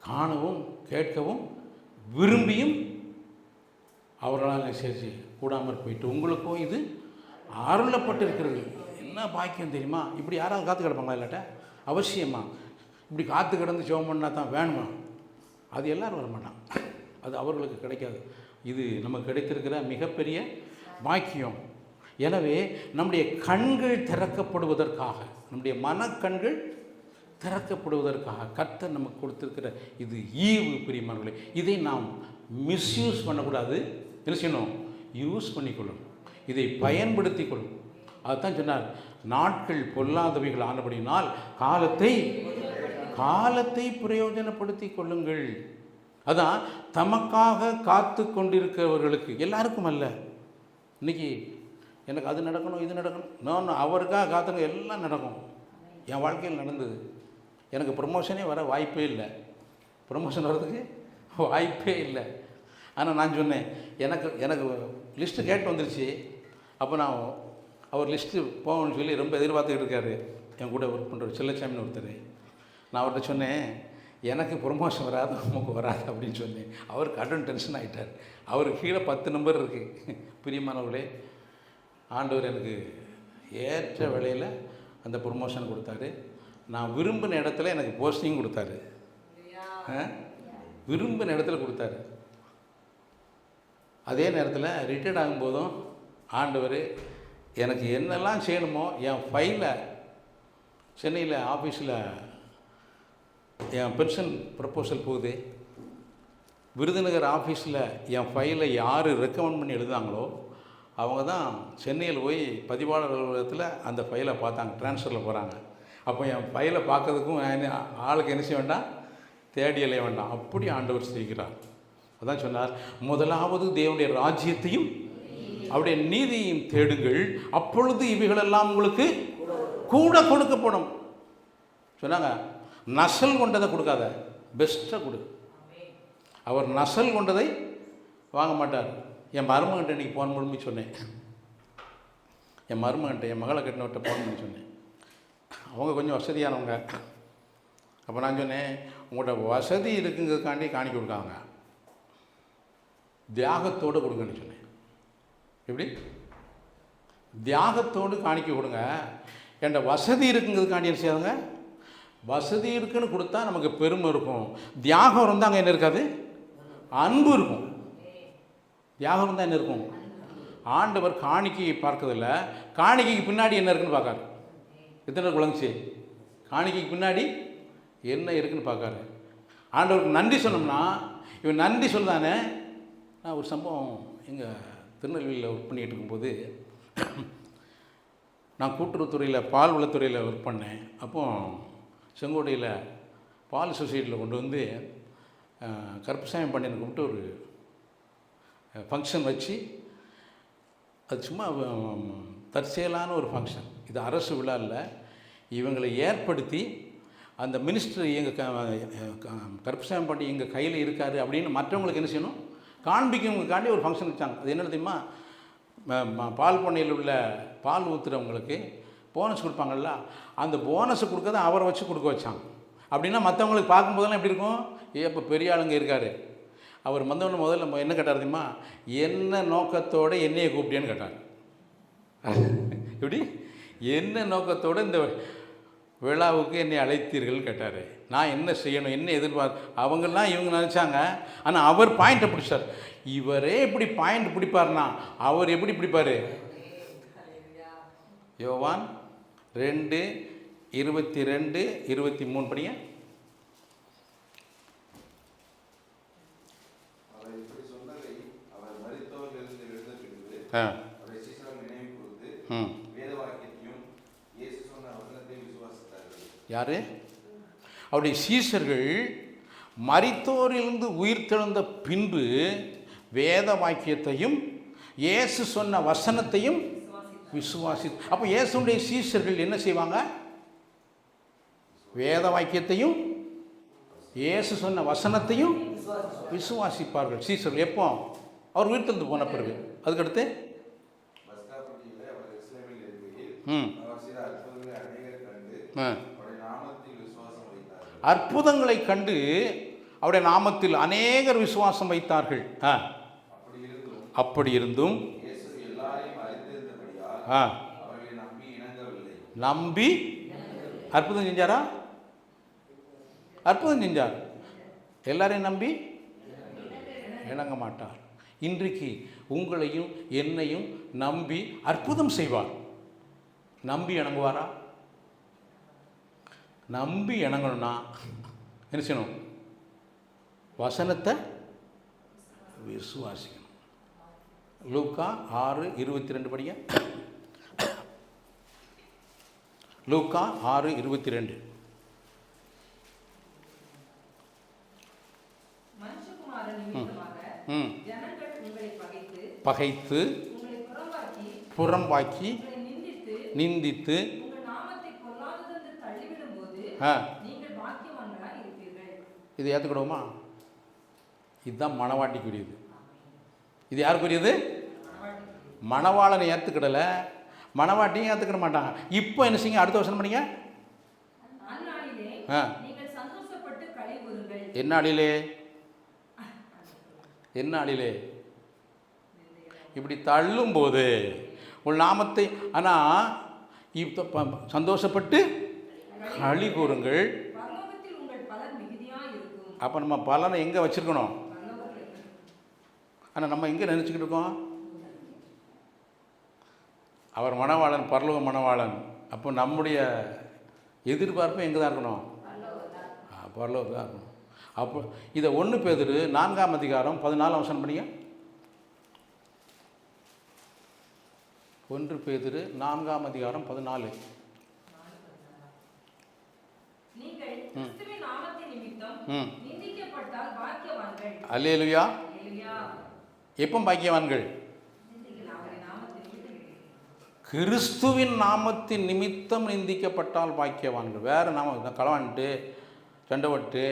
காணவும் கேட்கவும் விரும்பியும் அவர்களால் சேர்த்து கூடாமற் போயிட்டு உங்களுக்கும் இது அருளப்பட்டிருக்கிறது. என்ன பாக்கியம் தெரியுமா? இப்படி யாராவது காத்து கிடப்பாங்களா? இல்லாட்ட அவசியமா இப்படி காத்து கிடந்து ஜெபம் பண்ணால் தான் வேணுமா? அது எல்லோரும் வரமாட்டான். அது அவர்களுக்கு கிடைக்காது. இது நமக்கு கிடைத்திருக்கிற மிகப்பெரிய பாக்கியம். எனவே நம்முடைய கண்கள் திறக்கப்படுவதற்காக, நம்முடைய மனக்கண்கள் திறக்கப்படுவதற்காக கர்த்தர் நமக்கு கொடுத்திருக்கிற இது ஈவு பிரியமானவர்களே. இதை நாம் மிஸ்யூஸ் பண்ணக்கூடாது. என்ன செய்யணும்? யூஸ் பண்ணிக்கொள்ளணும். இதை பயன்படுத்தி கொள்ளும். அதுதான் சொன்னார், நாட்கள் பொல்லாதவைகள் ஆனபடினால் காலத்தை பிரயோஜனப்படுத்தி கொள்ளுங்கள். அதான் தமக்காக காத்து கொண்டிருக்கிறவர்களுக்கு, எல்லாருக்கும் அல்ல. இன்றைக்கி எனக்கு அது நடக்கணும், இது நடக்கணும், நான் அவருக்காக காத்துங்க, எல்லாம் நடக்கும். என் வாழ்க்கையில் நடந்தது. எனக்கு ப்ரமோஷனே வர வாய்ப்பே இல்லை. ப்ரமோஷன் வர்றதுக்கு வாய்ப்பே இல்லை. ஆனால் நான் சொன்னேன், எனக்கு லிஸ்ட்டு கேட்டு வந்துருச்சு. அப்போ நான் அவர் லிஸ்ட்டு போகணும்னு சொல்லி ரொம்ப எதிர்பார்த்துக்கிட்டு இருக்காரு. என் கூட ஒர்க் பண்ணுற செல்லச்சாமின்னு ஒருத்தர். நான் அவர்கிட்ட சொன்னேன், எனக்கு ப்ரொமோஷன் வராது, நமக்கு வராது அப்படின்னு சொன்னேன். அவர் கடன் டென்ஷன் ஆகிட்டார். அவருக்கு கீழே 10 நம்பர் இருக்குது. பிரியமானவர்களே, ஆண்டவர் எனக்கு ஏற்ற வேளையில் அந்த ப்ரொமோஷன் கொடுத்தாரு. நான் விரும்பின இடத்துல எனக்கு போஸ்டிங் கொடுத்தாரு. விரும்பின இடத்துல கொடுத்தாரு. அதே நேரத்தில் ரிட்டையர்ட் ஆகும்போதும் ஆண்டவர் எனக்கு என்னெல்லாம் செய்யணுமோ, என் ஃபைலை சென்னையில் ஆஃபீஸில் என் பென்ஷன் ப்ரப்போசல் போகுது, விருதுநகர் ஆஃபீஸில் என் ஃபைலை யார் ரெக்கமெண்ட் பண்ணி எழுதாங்களோ அவங்க தான் சென்னையில் போய் பதிவாளர் அலுவலகத்தில் அந்த ஃபைலை பார்த்தாங்க. ட்ரான்ஸ்ஃபரில் போகிறாங்க. அப்போ என் ஃபைலை பார்க்கறதுக்கும் ஆளுக்கு என்ன செய்ய வேண்டாம், தேடி அலைய வேண்டாம். அப்படி ஆண்டவர் செய்கிறார். அதான் சொன்னார், முதலாவது தேவனுடைய ராஜ்யத்தையும் அவருடைய நீதியையும் தேடுங்கள், அப்பொழுது இவைகளெல்லாம் உங்களுக்கு கூட கொடுக்கப்படும். சொன்னாங்க, நசல் கொண்டதை கொடுக்காத, பெஸ்ட்டை கொடு. அவர் நசல் கொண்டதை வாங்க மாட்டார். என் மருமகன்ட்ட இன்றைக்கி ஃபோன் பண்ணி சொன்னேன். என் மருமகன்ட்ட, என் மகளை கட்டினவர்கிட்ட ஃபோன் பண்ணி சொன்னேன். அவங்க கொஞ்சம் வசதியானவங்க. அப்போ நான் சொன்னேன், உங்கள்கிட்ட வசதி இருக்குங்கிறதுக்காண்டி காணிக்க கொடுக்காங்க, தியாகத்தோடு கொடுங்கன்னு சொன்னேன். எப்படி? தியாகத்தோடு காணிக்க கொடுங்க. என்கிட்ட வசதி இருக்குங்கிறதுக்காண்டி என்ன செய்யாதுங்க, வசதி இருக்குன்னு கொடுத்தா நமக்கு பெருமை இருக்கும். தியாகம் இருந்தால் அங்கே என்ன இருக்காது, அன்பு இருக்கும். தியாகம் இருந்தால் என்ன இருக்கும்? ஆண்டவர் காணிக்கையை பார்க்கறதில்ல, காணிக்கைக்கு பின்னாடி என்ன இருக்குன்னு பார்க்காரு. எத்தனை குழந்தைச்சு காணிக்கைக்கு பின்னாடி என்ன இருக்குன்னு பார்க்காரு. ஆண்டவருக்கு நன்றி சொன்னோம்னா, இவன் நன்றி சொல்லுதானே. நான் ஒரு சம்பவம் எங்கள் திருநெல்வேலியில் ஒர்க் பண்ணிகிட்டு இருக்கும்போது, நான் கூட்டுறவுத்துறையில் பால் வளத்துறையில் ஒர்க் பண்ணேன். அப்போது செங்கோட்டையில் பால் சொசைட்டியில் கொண்டு வந்து கருப்பசாமி பண்ணியை கூப்பிட்டு ஒரு ஃபங்க்ஷன் வச்சு, அது சும்மா தற்செயலான ஒரு ஃபங்க்ஷன். இது அரசு விழா இல்லை. இவங்களை ஏற்படுத்தி அந்த மினிஸ்டர் எங்கள் கருப்பசாமி பாண்டி எங்கள் கையில் இருக்கார் அப்படின்னு மற்றவங்களுக்கு என்ன செய்யணும், காண்பிக்கவங்களுக்காண்டி ஒரு ஃபங்க்ஷன் வச்சாங்க. அது என்ன தெரியுமா, பால் பண்ணையில் உள்ள பால் ஊற்றுறவங்களுக்கு போனஸ் கொடுப்பாங்கள்ல, அந்த போனஸை கொடுக்கறத அவரை வச்சு கொடுக்க வச்சாங்க. அப்படின்னா மற்றவங்களுக்கு பார்க்கும்போதெல்லாம் எப்படி இருக்கும், இப்போ பெரிய ஆளுங்க இருக்கார். அவர் வந்தவொன்னு முதல்ல என்ன கேட்டார் தெரியுமா, என்ன நோக்கத்தோடு என்னையை கூப்பிட்டேன்னு கேட்டார். எப்படி, என்ன நோக்கத்தோடு இந்த விழாவுக்கு என்னை அழைத்தீர்கள் கேட்டார். நான் என்ன செய்யணும், என்ன அவங்கெல்லாம் இவங்க நினச்சாங்க. ஆனால் அவர் பாயிண்ட்டை பிடிச்சார். இவரே இப்படி பாயிண்ட் பிடிப்பார்னா அவர் எப்படி பிடிப்பார்? யோவான் 2:22-23 படிங்க. யாரு? அவருடைய சீஷர்கள் மரித்தோரிலிருந்து உயிர்த்தெழுந்த பின்பு வேத வாக்கியத்தையும் இயேசு சொன்ன வசனத்தையும் விசுவாசி. அப்போ இயேசுடைய சீஷர்கள் என்ன செய்வாங்க? வேத வாக்கியத்தையும் இயேசு சொன்ன வசனத்தையும் விசுவாசிப்பார்கள் சீஷர்கள். எப்போ? அவர் உயிர்த்தெழுந்து போன பிறகு. அதுக்கடுத்து அற்புதங்களை கண்டு அவருடைய நாமத்தில் அநேகர் விசுவாசம் வைத்தார்கள். அப்படி இருந்தும் நம்பி அற்புதம் செஞ்சாரா? அற்புதம் செஞ்சார். எல்லாரையும் நம்பி இணங்க மாட்டார். இன்றைக்கு உங்களையும் என்னையும் நம்பி அற்புதம் செய்வார். நம்பி இணங்குவாரா? நம்பி இணங்கணும்னா என்ன செய்யணும்? வசனத்தை விசுவாசிக்கணும். லூக்கா 6:22 படிங்க. லூக்கா 6:22. பகைத்து புறம்பாக்கி நிந்தித்து இது ஏற்றுக்கிடுவோமா? இதுதான் மணவாட்டிக்குரியது. இது யாருக்குரியது? மணவாளனை ஏற்றுக்கிடலை, மணவாட்டியும் ஏற்றுக்கிட மாட்டாங்க. இப்போ என்ன செய்யுங்க? அடுத்த வசனம் பண்ணிங்க. என்ன அடியிலே? என்ன அடியிலே? இப்படி தள்ளும்போது உள் நாமத்தை, ஆனால் இப்போ சந்தோஷப்பட்டு களி கூறுங்கள். அப்போ நம்ம பலனை எங்கே வச்சுருக்கணும்? ஆனால் நம்ம எங்கே நினச்சிக்கிட்டு இருக்கோம்? அவர் மணவாளன், பரலோக மணவாளன். அப்போ நம்முடைய எதிர்பார்ப்பு எங்கே தான் இருக்கணும்? பரலோகம் தான் இருக்கணும். அப்போ இதை 1 பேதுரு 4:14 படிங்க. 1 பேதுரு 4:14. அல்லேலூயா. எப்போ பாக்கியவான்கள்? கிறிஸ்துவின் நாமத்தின் நிமித்தம் நிந்திக்கப்பட்டால் பாக்கியவான்கள். வேறு நாம களவான்ட்டு சண்டை போட்டு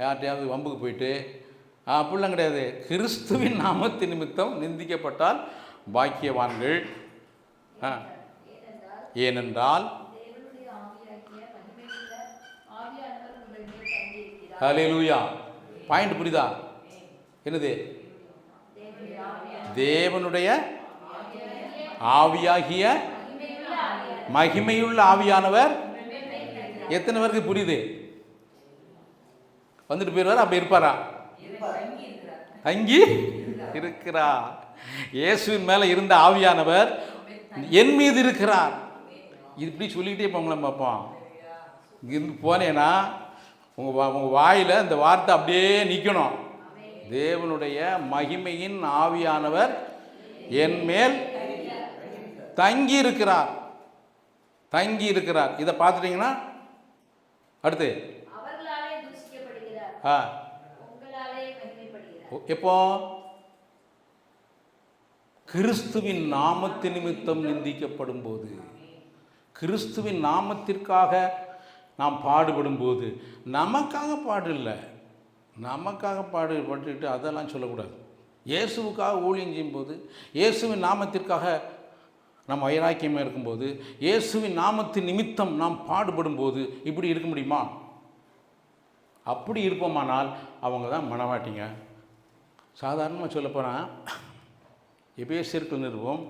யார்கிட்டையாவது வம்புக்கு போயிட்டு அப்படிலாம் கிடையாது. கிறிஸ்துவின் நாமத்தின் நிமித்தம் நிந்திக்கப்பட்டால் பாக்கியவான்கள். ஏனென்றால் ஹல்லேலூயா. பாயிண்ட் புரியுதா? என்னது? தேவனுடைய ஆவியாகிய மகிமையுள்ள ஆவியானவர் எத்தனை பேருக்கு புரியுது? வந்துட்டு போயிடுவார். அப்படி இருப்பாரா? தங்கி இருக்கிறார். இயேசுவின் மேலே இருந்த ஆவியானவர் என் மீது இருக்கிறார். இப்படி சொல்லிக்கிட்டே போங்களேன் பார்ப்போம். இங்கிருந்து போனேன்னா உங்கள் வாயில் இந்த வார்த்தை அப்படியே நிற்கணும். தேவனுடைய மகிமையின் ஆவியானவர் என் மேல் தங்கி இருக்கிறார். தங்கி இருக்கிறார். இதை பார்த்துட்டீங்கன்னா அடுத்து எப்போ? கிறிஸ்துவின் நாமத்தின் நிமித்தம் நிந்திக்கப்படும் போது, கிறிஸ்துவின் நாமத்திற்காக நாம் பாடுபடும் போது, நமக்காக பாடு இல்லை, நமக்காக பாடுபட்டுட்டு அதெல்லாம் சொல்லக்கூடாது. இயேசுவுக்காக ஊழியம் செய்யும்போது, இயேசுவின் நாமத்திற்காக நாம் வைராக்கியமாக இருக்கும்போது, இயேசுவின் நாமத்தின் நிமித்தம் நாம் பாடுபடும் போது இப்படி இருக்க முடியுமா? அப்படி இருப்போமானால் அவங்க தான் மனவாட்டிங்க. சாதாரணமாக சொல்லப்போனால் எபேசியர்கள் நிறுவம்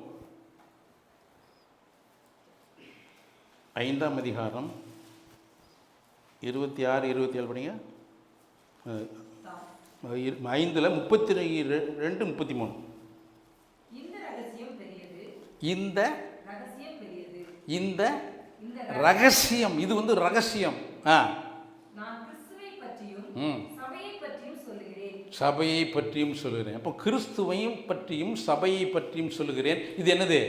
5ஆம் அதிகாரம் 26, 27 படிங்க. 5ல் 32, 33. இந்த ரகசியம், இது வந்து ரகசியம். சபையை பற்றியும் சொல்லுகிறேன். அப்போ கிறிஸ்துவையும் பற்றியும் சபையை பற்றியும் சொல்லுகிறேன். இது என்னது?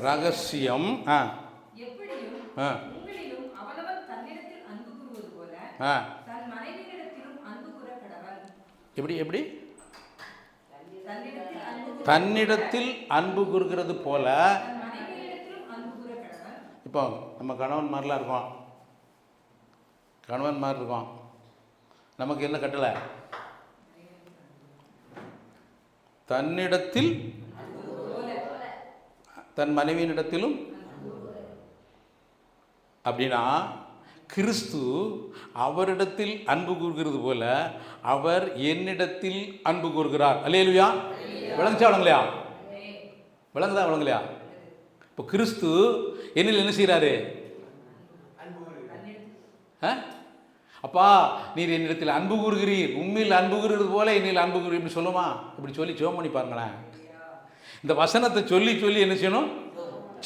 ரகசியம். எப்படி எப்படி? தன்னிடத்தில் அன்பு கூறுகிறது போல. இப்போ நம்ம கணவன்மாரெலாம் இருக்கோம், கணவன்மார் இருக்கோம், நமக்கு என்ன கட்டளை? தன்னிடத்தில் தன் மனைவியினிடத்திலும். அப்படின்னா கிறிஸ்து அவரிடத்தில் அன்பு கூறுகிறது போல அவர் என்னிடத்தில் அன்பு கூறுகிறார். அல்லேலூயா. விளங்குச்சா விளங்கலையா? விளங்குதா விளங்கலையா? இப்போ கிறிஸ்து என்னில் என்ன செய்கிறாரு? அப்பா நீர் என்னிடத்தில் அன்பு கூறுகிறீர், உண்மையில் அன்பு கூறுகிறது போல என்னில் அன்பு கூறு இப்படி சொல்லுமா? இப்படி சொல்லி ஜெபம் பண்ணி பாருங்களேன். இந்த வசனத்தை சொல்லி சொல்லி என்ன செய்யணும்?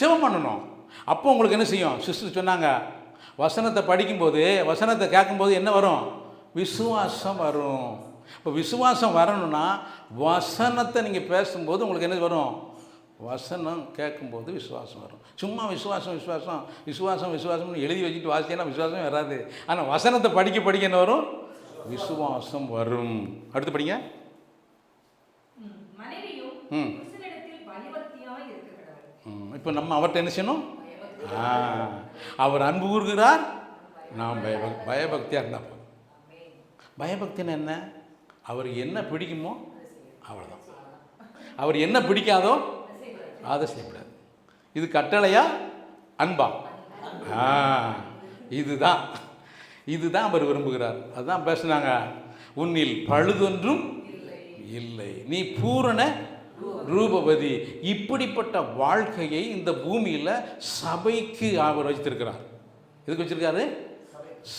ஜெபம் பண்ணணும். அப்போ உங்களுக்கு என்ன செய்யும்? சிஸ்டர் சொன்னாங்க, வசனத்தை படிக்கும்போது, வசனத்தை கேட்கும்போது என்ன வரும்? விசுவாசம் வரும். இப்போ விசுவாசம் வரணும்னா வசனத்தை நீங்கள் பேசும்போது உங்களுக்கு என்ன வரும்? வசனம் கேட்கும்போது விசுவாசம் வரும். சும்மா விசுவாசம் விசுவாசம் விசுவாசம் விசுவாசம்னு எழுதி வச்சுட்டு வாசிச்சேன்னா விசுவாசம் வராது. ஆனால் வசனத்தை படிக்க படிக்க என்ன வரும்? விசுவாசம் வரும். அடுத்து படிங்க. இப்போ நம்ம அவர்கிட்ட என்ன செய்யணும்? அவர் அன்பு கூறுகிறார், நாம் பயபக்தியாக இருந்தால் போதும். பயபக்தின்னு என்ன? அவருக்கு என்ன பிடிக்குமோ அவ்வளோதான். அவர் என்ன பிடிக்காதோ அதை செய்யக்கூடாது. இது கட்டளையா அன்பா? இதுதான் இதுதான் அவர் விரும்புகிறார். அதுதான் பேசுனாங்க, உன்னில் பழுதொன்றும் இல்லை, நீ பூரண ரூபவதி. இப்படிப்பட்ட வாழ்க்கையை இந்த பூமியில் சபைக்கு அவர் வைத்திருக்கிறார். எதுக்கு வச்சிருக்காரு?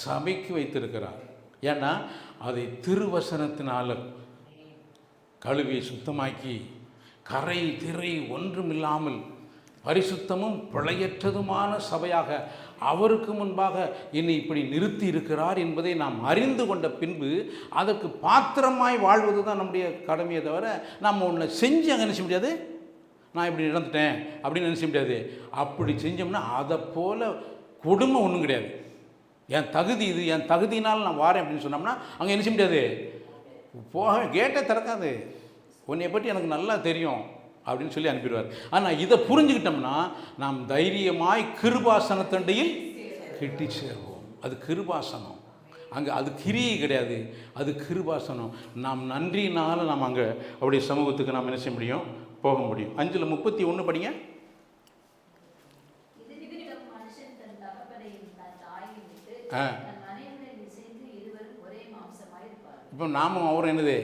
சபைக்கு வைத்திருக்கிறார். ஏன்னா அதை திருவசனத்தினால கழுவி சுத்தமாக்கி கரை திரை ஒன்றுமில்லாமல் பரிசுத்தமும் பிழையற்றதுமான சபையாக அவருக்கு முன்பாக என்னை இப்படி நிறுத்தி இருக்கிறார் என்பதை நாம் அறிந்து கொண்ட பின்பு அதற்கு பாத்திரமாய் வாழ்வது தான் நம்முடைய கடமையை தவிர நம்ம ஒன்று செஞ்சு அங்கே நினைச்ச முடியாது. நான் இப்படி நடந்துட்டேன் அப்படின்னு நினைச்ச முடியாது. அப்படி செஞ்சோம்னா அதை போல் கொடுமை ஒன்றும் கிடையாது. என் தகுதி இது, என் தகுதியினால் நான் வாரேன் அப்படின்னு சொன்னோம்னா அங்கே நினைச்ச முடியாது. போக கேட்டே திறக்காது. உன்னை பற்றி எனக்கு நல்லா தெரியும் அப்படின்னு சொல்லி அனுப்பிடுவார். ஆனால் இதை புரிஞ்சுக்கிட்டோம்னா நாம் தைரியமாய் கிருபாசனத்தண்டையில் கிட்டி சேர்வோம். அது கிருபாசனம், அங்கே அது கிரியை கிடையாது, அது கிருபாசனம். நாம் நன்றினால நாம் அங்கே அவருடைய சமூகத்துக்கு நாம் என்ன செய்ய முடியும், போக முடியும். 5:31 படிங்க. இப்போ நாமும் அவரும் என்னது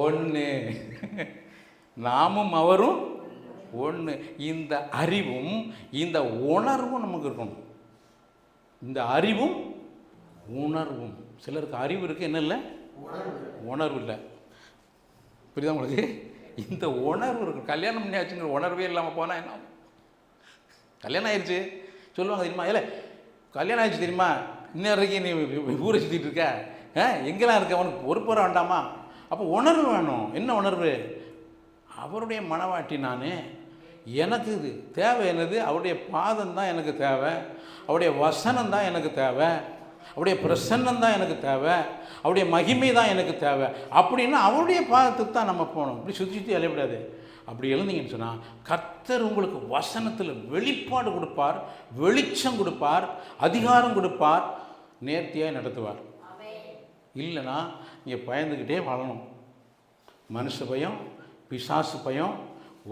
ஒன்று, நாமும் அவரும் ஒன்று. இந்த அறிவும் இந்த உணர்வும் நமக்கு இருக்கணும். இந்த அறிவும் உணர்வும். சிலருக்கு அறிவு இருக்குது, என்ன இல்லை, உணர்வு இல்லை. புரியுதா உங்களுக்கு? இந்த உணர்வு இருக்குது. கல்யாணம் பண்ணியாச்சுங்கிற உணர்வே இல்லாமல் போனால் என்ன? கல்யாணம் ஆயிடுச்சு சொல்லுவாங்க தெரியுமா, இல்லை கல்யாணம் ஆயிடுச்சு தெரியுமா, இன்னும் நீ ஊரை சுற்றிட்டு இருக்க, எங்கெல்லாம் இருக்க, அவனுக்கு பொறுப்பு வர வேண்டாமா? அப்போ உணர்வு வேணும். என்ன உணர்வு? அவருடைய மனவாட்டி நான், எனக்கு இது தேவை. என்னது? அவருடைய பாதம் தான் எனக்கு தேவை, அவருடைய வசனம் தான் எனக்கு தேவை, அவருடைய பிரசன்னம் தான் எனக்கு தேவை, அவருடைய மகிமை தான் எனக்கு தேவை. அப்படின்னா அவருடைய பாதத்துக்கு தான் நம்ம போகணும். இப்படி சுற்றி சுற்றி அலையக்கூடாது. அப்படி எழுந்தீங்கன்னு சொன்னால் கர்த்தர் உங்களுக்கு வசனத்தில் வெளிப்பாடு கொடுப்பார், வெளிச்சம் கொடுப்பார், அதிகாரம் கொடுப்பார், நேர்த்தியாக நடத்துவார். இல்லைன்னா நீங்கள் பயந்துக்கிட்டே வாழணும். மனுஷ பயம், பிசாசு பயம்,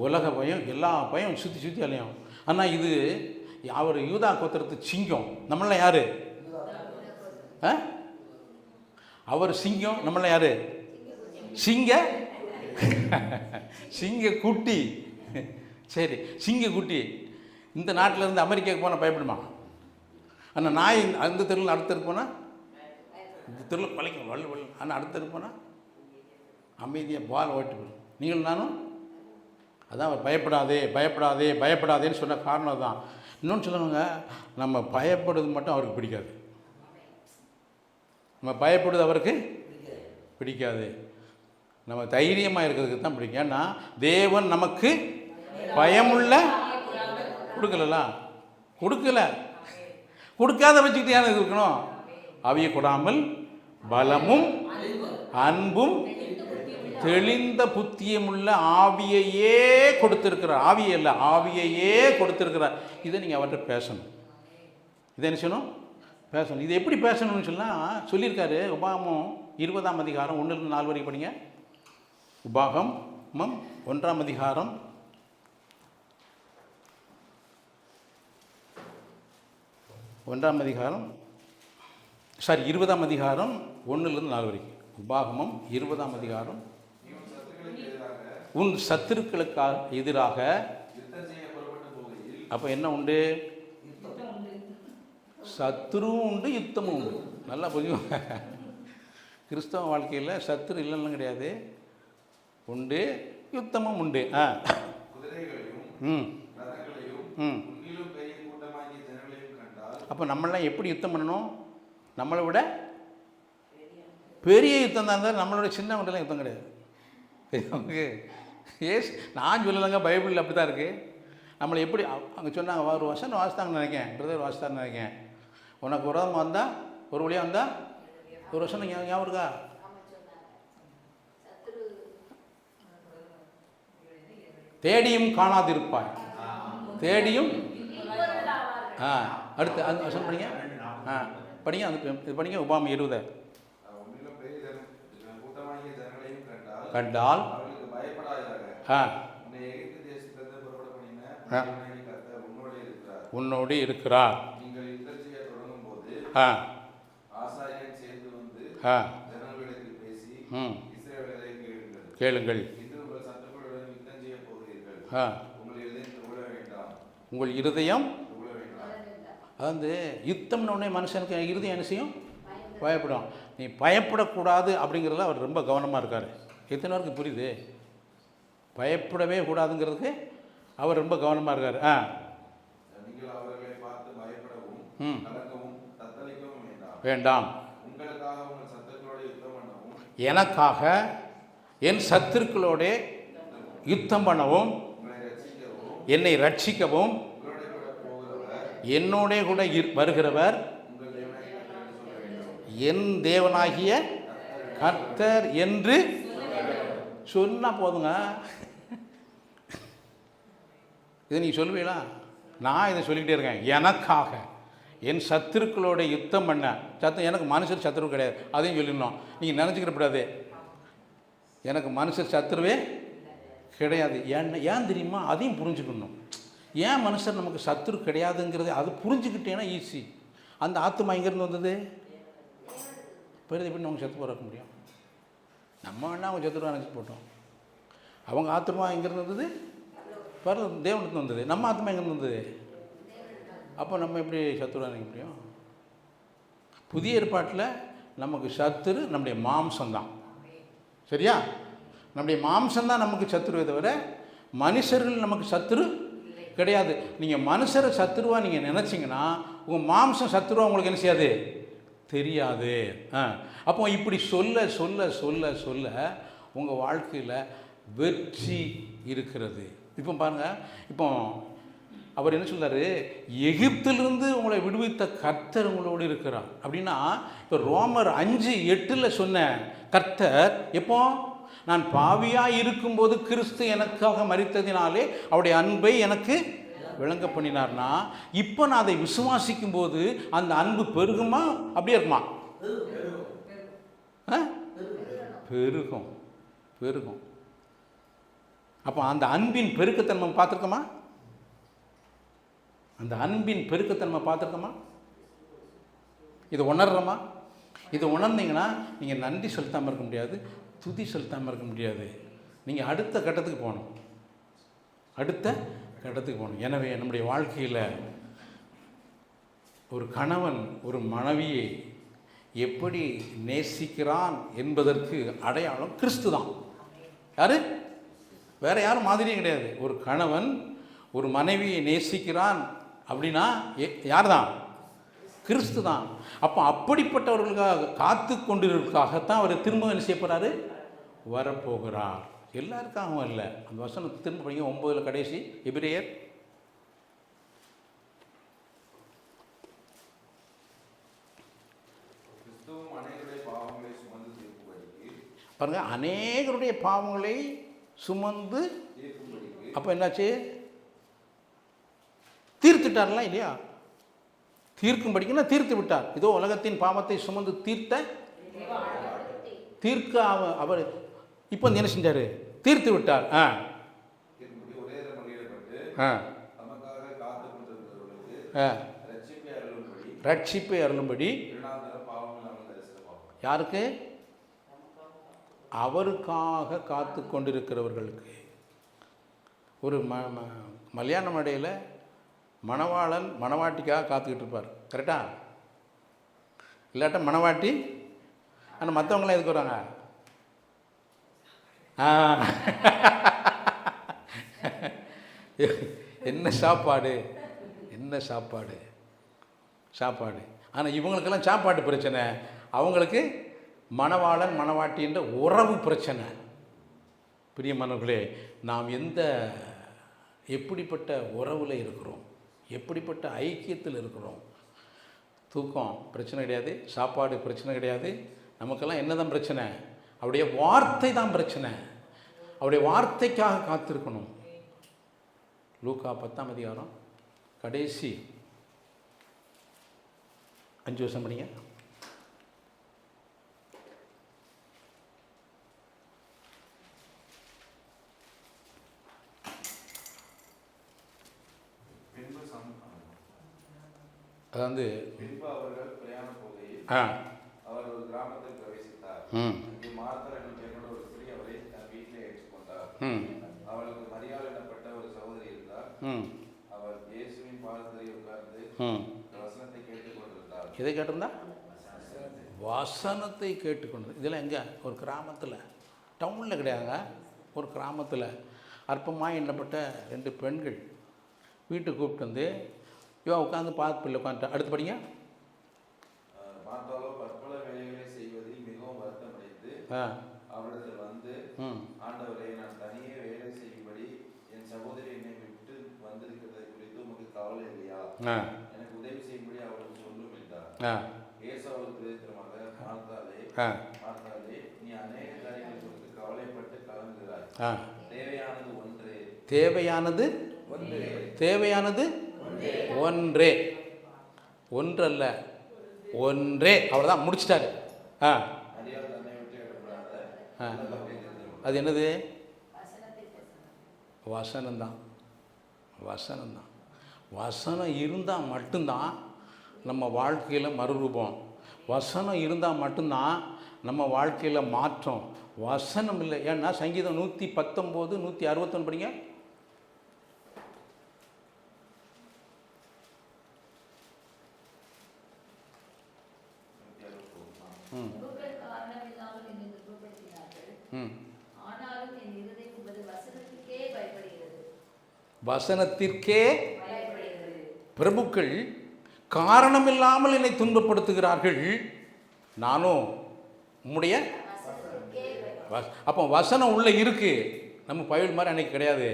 உலக பயம், எல்லா பயம் சுற்றி சுற்றி அலையும். ஆனால் இது அவர் யூதா கோத்திரத்து சிங்கம். நம்மளாம் யார்? அவர் சிங்கம், நம்மளாம் யார்? சிங்க குட்டி. சரி, சிங்க குட்டி. இந்த நாட்டில் இருந்து அமெரிக்காவுக்கு போனால் பயப்படுமா? ஆனால் நாய் அந்த தெருவில் அடுத்த தெருக்கு போனால், இந்த தெருவில் பழைக்கும் வள்ளு வள்ளு. ஆனால் அடுத்த தெருக்கு போனால் அமைதியாக பால் ஓட்டு போடும். நீங்களும் நானும் அதான் அவர் பயப்படாதே பயப்படாதே பயப்படாதேன்னு சொன்ன காரணம் தான். இன்னொன்று சொல்லுவாங்க, நம்ம பயப்படுறது மட்டும் அவருக்கு பிடிக்காது. நம்ம பயப்படுறது அவருக்கு பிடிக்காது. நம்ம தைரியமாக இருக்கிறதுக்கு தான் பிடிக்கும். ஏன்னா தேவன் நமக்கு பயமுள்ள கொடுக்காத வச்சுக்கிட்டு ஏன் இருக்கணும்? அவிய கொடாமல் பலமும் அன்பும் தெளிந்த புத்தியமுள்ள ஆவியையே கொடுத்திருக்கிறார். ஆவியை இல்லை, ஆவியையே கொடுத்திருக்கிறார். இதை நீங்கள் அவர்கிட்ட பேசணும். இதை என்ன செய்யணும்? பேசணும். இது எப்படி பேசணும்னு சொன்னால் சொல்லியிருக்காரு. உபாகமம் 20ஆம் அதிகாரம் 1-4 வரைக்கும் படிங்க. உபாகமம் 1ஆம் அதிகாரம் 20ஆம் அதிகாரம் 1-4 வரைக்கும். உபாகமம் 20ஆம் அதிகாரம். உன் சத்துருக்களுக்காக எதிராக. அப்போ என்ன உண்டு? சத்துருவும் உண்டு, யுத்தமும் உண்டு. நல்லா புரிஞ்சுக்கோங்க. கிறிஸ்தவ வாழ்க்கையில் சத்துரு இல்லைன்னு கிடையாது, உண்டு, யுத்தமும் உண்டு. அப்போ நம்மளாம் எப்படி யுத்தம் பண்ணணும்? நம்மளை விட பெரிய யுத்தம் தான் இருந்தால், நம்மளோட சின்னவங்கள்லாம் யுத்தம் கிடையாது. நான் சொல்லலைங்க, பைபிளில் அப்படி தான் இருக்குது. நம்மளை எப்படி அங்கே சொன்னாங்க, ஒரு வசனம் வாசித்தாங்கன்னு நினைக்கேன், பிரதர் வாசித்தாங்கன்னு நினைக்கேன். உனக்கு ஒரு விதமாக வந்தால், ஒரு வழியாக வந்தால், ஒரு வசனம் ஞாபகம் இருக்கா? தேடியும் காணாதிருப்பாய், தேடியும். அடுத்து அந்த வசனம் படிங்க. படிங்க, அந்த இது படிங்க. உபாகமம் 20 கண்டால் உன்னோடு இருக்கிறார். கேளுங்கள். உங்கள் இருதயம், அதாவது யுத்தம்னு மனுஷனுக்கு இருதயம் என்ன செய்யும்? பயப்படும். நீ பயப்படக்கூடாது அப்படிங்கிறதுல அவர் ரொம்ப கவனமாக இருக்கார். எத்தனை பேருக்கு புரியுது? பயப்படவே கூடாதுங்கிறதுக்கு அவர் ரொம்ப கவனமாக இருக்கார். வேண்டாம். எனக்காக என் சத்துருக்களோட யுத்தம் பண்ணவும், என்னை ரட்சிக்கவும் என்னோட கூட வருகிறவர் என் தேவனாகிய கர்த்தர் என்று சொன்னா போதுங்க. இதை நீ சொல்லுவீங்களா? நான் இதை சொல்லிக்கிட்டே இருக்கேன். எனக்காக என் சத்துருக்களோட யுத்தம் பண்ண எனக்கு மனுஷர் சத்துருவு கிடையாது, அதையும் சொல்லிடணும். நீங்கள் நினச்சிக்கிடக்கூடாது எனக்கு மனுஷர் சத்துருவே கிடையாது. ஏன் தெரியுமா? அதையும் புரிஞ்சுக்கணும். ஏன் மனுஷர் நமக்கு சத்துரு கிடையாதுங்கிறது அது புரிஞ்சுக்கிட்டேன்னா ஈஸி. அந்த ஆத்துமா எங்கேருந்து வந்தது? பெருது எப்படி நமக்கு சத்து போட முடியும்? நம்ம வேணா அவங்க சத்துருவா நினச்சி போட்டோம். அவங்க ஆத்மா எங்கேருந்து வந்தது? தேவனுக்கு வந்தது. நம்ம ஆத்மா எங்கேருந்து வந்தது? அப்போ நம்ம எப்படி சத்துருவா நினைக்க முடியும்? புதிய ஏற்பாட்டில் நமக்கு சத்துரு நம்முடைய மாம்சம்தான். சரியா? நம்முடைய மாம்சம்தான் நமக்கு சத்துருவை தவிர மனுஷர்கள் நமக்கு சத்துரு கிடையாது. நீங்கள் மனுஷரை சத்துருவா நீங்கள் நினச்சிங்கன்னா உங்கள் மாம்சம் சத்துருவா உங்களுக்கு என்ன செய்யாது? தெரியாது. அப்போ இப்படி சொல்ல சொல்ல சொல்ல சொல்ல உங்கள் வாழ்க்கையில் வெற்றி இருக்கிறது. இப்போ பாருங்கள், இப்போ அவர் என்ன சொல்றாரு? எகிப்திலிருந்து உங்களை விடுவித்த கர்த்தர் உங்களோடு இருக்கிறார் அப்படின்னா, இப்போ ரோமர் 5:8 சொன்ன கர்த்தர் எப்போ? நான் பாவியாக இருக்கும்போது கிறிஸ்து எனக்காக மரித்ததினாலே அவருடைய அன்பை எனக்கு விளங்க பண்ணினார்னா, இப்போ நான் அதை விசுவாசிக்கும் போது அந்த அன்பு பெருகுமா அப்படியே இருக்குமா? பெருகும் பெருகும். அப்போ அந்த அன்பின் பெருக்கத்தன்மை பார்த்துருக்கோமா? அந்த அன்பின் பெருக்கத்தன்மை பார்த்துருக்கோமா? இதை உணர்றோமா? இதை உணர்ந்தீங்கன்னா நீங்கள் நன்றி செலுத்தாமல் இருக்க முடியாது, துதி செலுத்தாமல் இருக்க முடியாது. நீங்கள் அடுத்த கட்டத்துக்கு போகணும், அடுத்த கட்டத்துக்கு போகணும். எனவே நம்முடைய வாழ்க்கையில் ஒரு கணவன் ஒரு மனைவியை எப்படி நேசிக்கிறான் என்பதற்கு அடையாளம் கிறிஸ்து தான். யாரு? வேற யாரும் மாதிரியும் கிடையாது. ஒரு கணவன் ஒரு மனைவியை நேசிக்கிறான் அப்படின்னா யார் தான்? கிறிஸ்து தான். அப்போ அப்படிப்பட்டவர்களுக்காக காத்து கொண்டிருக்காகத்தான் அவர் திரும்ப என்ன செய்ய போகிறாரு? வரப்போகிறார். எல்லாருக்காகவும் இல்லை. அந்த வசனம் திரும்ப படிங்க, 9 கடைசி. எபிரேயர் பாருங்க, அநேகருடைய பாவங்களை சுமந்து. அப்போ என்னாச்சு? தீர்த்துட்டார்லாம் இல்லையா? தீர்க்கும் படிக்கணும், தீர்த்து விட்டார். இதோ உலகத்தின் பாவத்தை சுமந்து தீர்க்க அவர் இப்போ என்ன செஞ்சாரு? தீர்த்து விட்டார். ரட்சிப்பை அருளும்படி. யாருக்கு? அவருக்காக காத்து கொண்டிருக்கிறவர்களுக்கு. ஒரு கல்யாண மேடையில் மணவாளன் மணவாட்டிக்காக காத்துக்கிட்டு இருப்பார். கரெக்டா? இல்லாட்ட மணவாட்டி. ஆனால் மற்றவங்களாம் எதுக்கு வராங்க? என்ன சாப்பாடு, என்ன சாப்பாடு, சாப்பாடு. ஆனால் இவங்களுக்கெல்லாம் சாப்பாட்டு பிரச்சனை, அவங்களுக்கு மணவாளன் மணவாட்டின்ற உறவு பிரச்சனை. பிரியமானவர்களே, நாம் எப்படிப்பட்ட உறவில் இருக்கிறோம், எப்படிப்பட்ட ஐக்கியத்தில் இருக்கிறோம். தூக்கம் பிரச்சனை கிடையாது, சாப்பாடு பிரச்சனை கிடையாது. நமக்கெல்லாம் என்ன தான் பிரச்சனை? அவருடைய வார்த்தை தான் பிரச்சனை. அவருடைய வார்த்தைக்காக காத்திருக்கணும். லூக்கா 10 கடைசி 5 வருஷம் படிங்க. அதாவது அவர்கள் பிரயாணம் போகையில் அவர் ஒரு கிராமத்தில் பிரவேசித்தார். மார்த்தா என்னும் ஒரு ஸ்திரீ அவரை தன் வீட்டிலே ஏற்றுக்கொண்டார். அவளுக்கு மரியாள் எனப்பட்ட ஒரு சகோதரி இருந்தார். அவர் இயேசுவின் பாதத்தில் உட்கார்ந்து வசனத்தை கேட்டுக்கொண்டிருந்தார். எதை கேட்டிருந்தா? வசனத்தை கேட்டுக்கொண்டு. இதெல்லாம் எங்கே? ஒரு கிராமத்தில், டவுனில் கிடையாதுங்க. ஒரு கிராமத்தில் அற்பமாக எண்ணப்பட்ட 2 பெண்கள் வீட்டுக்கு கூப்பிட்டு வந்து இவன் உட்காந்து பார்த்து பிள்ளை உட்காந்துட்டா. அடுத்து படிங்க. மார்த்தாளோ பற்பல வேலைகளை செய்வதில் மிகவும் வருத்தமடைந்து அவரிடத்தில் வந்து, ஆண்டவரே, நான் தனியே வேலை செய்யும்படி என் சகோதரி என்னை விட்டு வந்திருக்கிறதை குறித்து உமக்கு கவலை இல்லையா? எனக்கு உதவி செய்யும்படி அவருக்கு சொல்லும் என்றார். இயேசு அவருக்கு விதமாக, மார்த்தாளே, நீ அநேக காரியங்கள் குறித்து கவலைப்பட்டு கலங்குகிறாய். தேவையானது ஒன்றே. தேவையானது ஒன்றே. தேவையானது ஒன்றே, ஒன்றல்ல, ஒன்றே. அவ்வளோதான், முடிச்சிட்டாரு. ஆ ஆ அது என்னது? வசனம்தான். வசனம்தான். வசனம் இருந்தால் மட்டும்தான் நம்ம வாழ்க்கையில் மறுரூபம். வசனம் இருந்தால் மட்டும்தான் நம்ம வாழ்க்கையில் மாற்றம். வசனம் இல்லை. ஏன்னா சங்கீதம் 119 161 படிங்க. வசனத்திற்கே பிரபுக்கள் காரணமில்லாமல் என்னை துன்பப்படுத்துகிறார்கள், நானும் உம்முடைய அப்போ வசனம் உள்ளே இருக்குது. நம்ம பைபிள் மாதிரி அன்றைக்கி கிடையாது.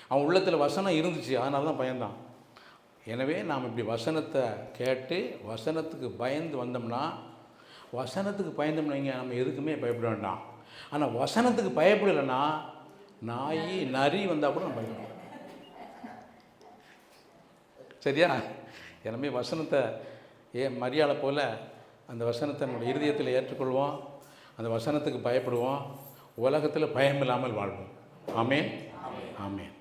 அவன் உள்ளத்தில் வசனம் இருந்துச்சு, அதனால தான் பயந்தான். எனவே நாம் இப்படி வசனத்தை கேட்டு வசனத்துக்கு பயந்து வந்தோம்னா, வசனத்துக்கு பயந்தோம்னா இங்கே நம்ம எதுக்குமே பயப்பட வேண்டாம். ஆனால் வசனத்துக்கு பயப்படலைன்னா நாய் நரி வந்தால் கூட நம்ம பயப்படணும். சரியா? எனவே வசனத்தை மரியாதை போல் அந்த வசனத்தை நம்முடைய இருதயத்தில் ஏற்றுக்கொள்வோம், அந்த வசனத்துக்கு பயப்படுவோம், உலகத்தில் பயம் இல்லாமல் வாழ்வோம். ஆமென், ஆமென்.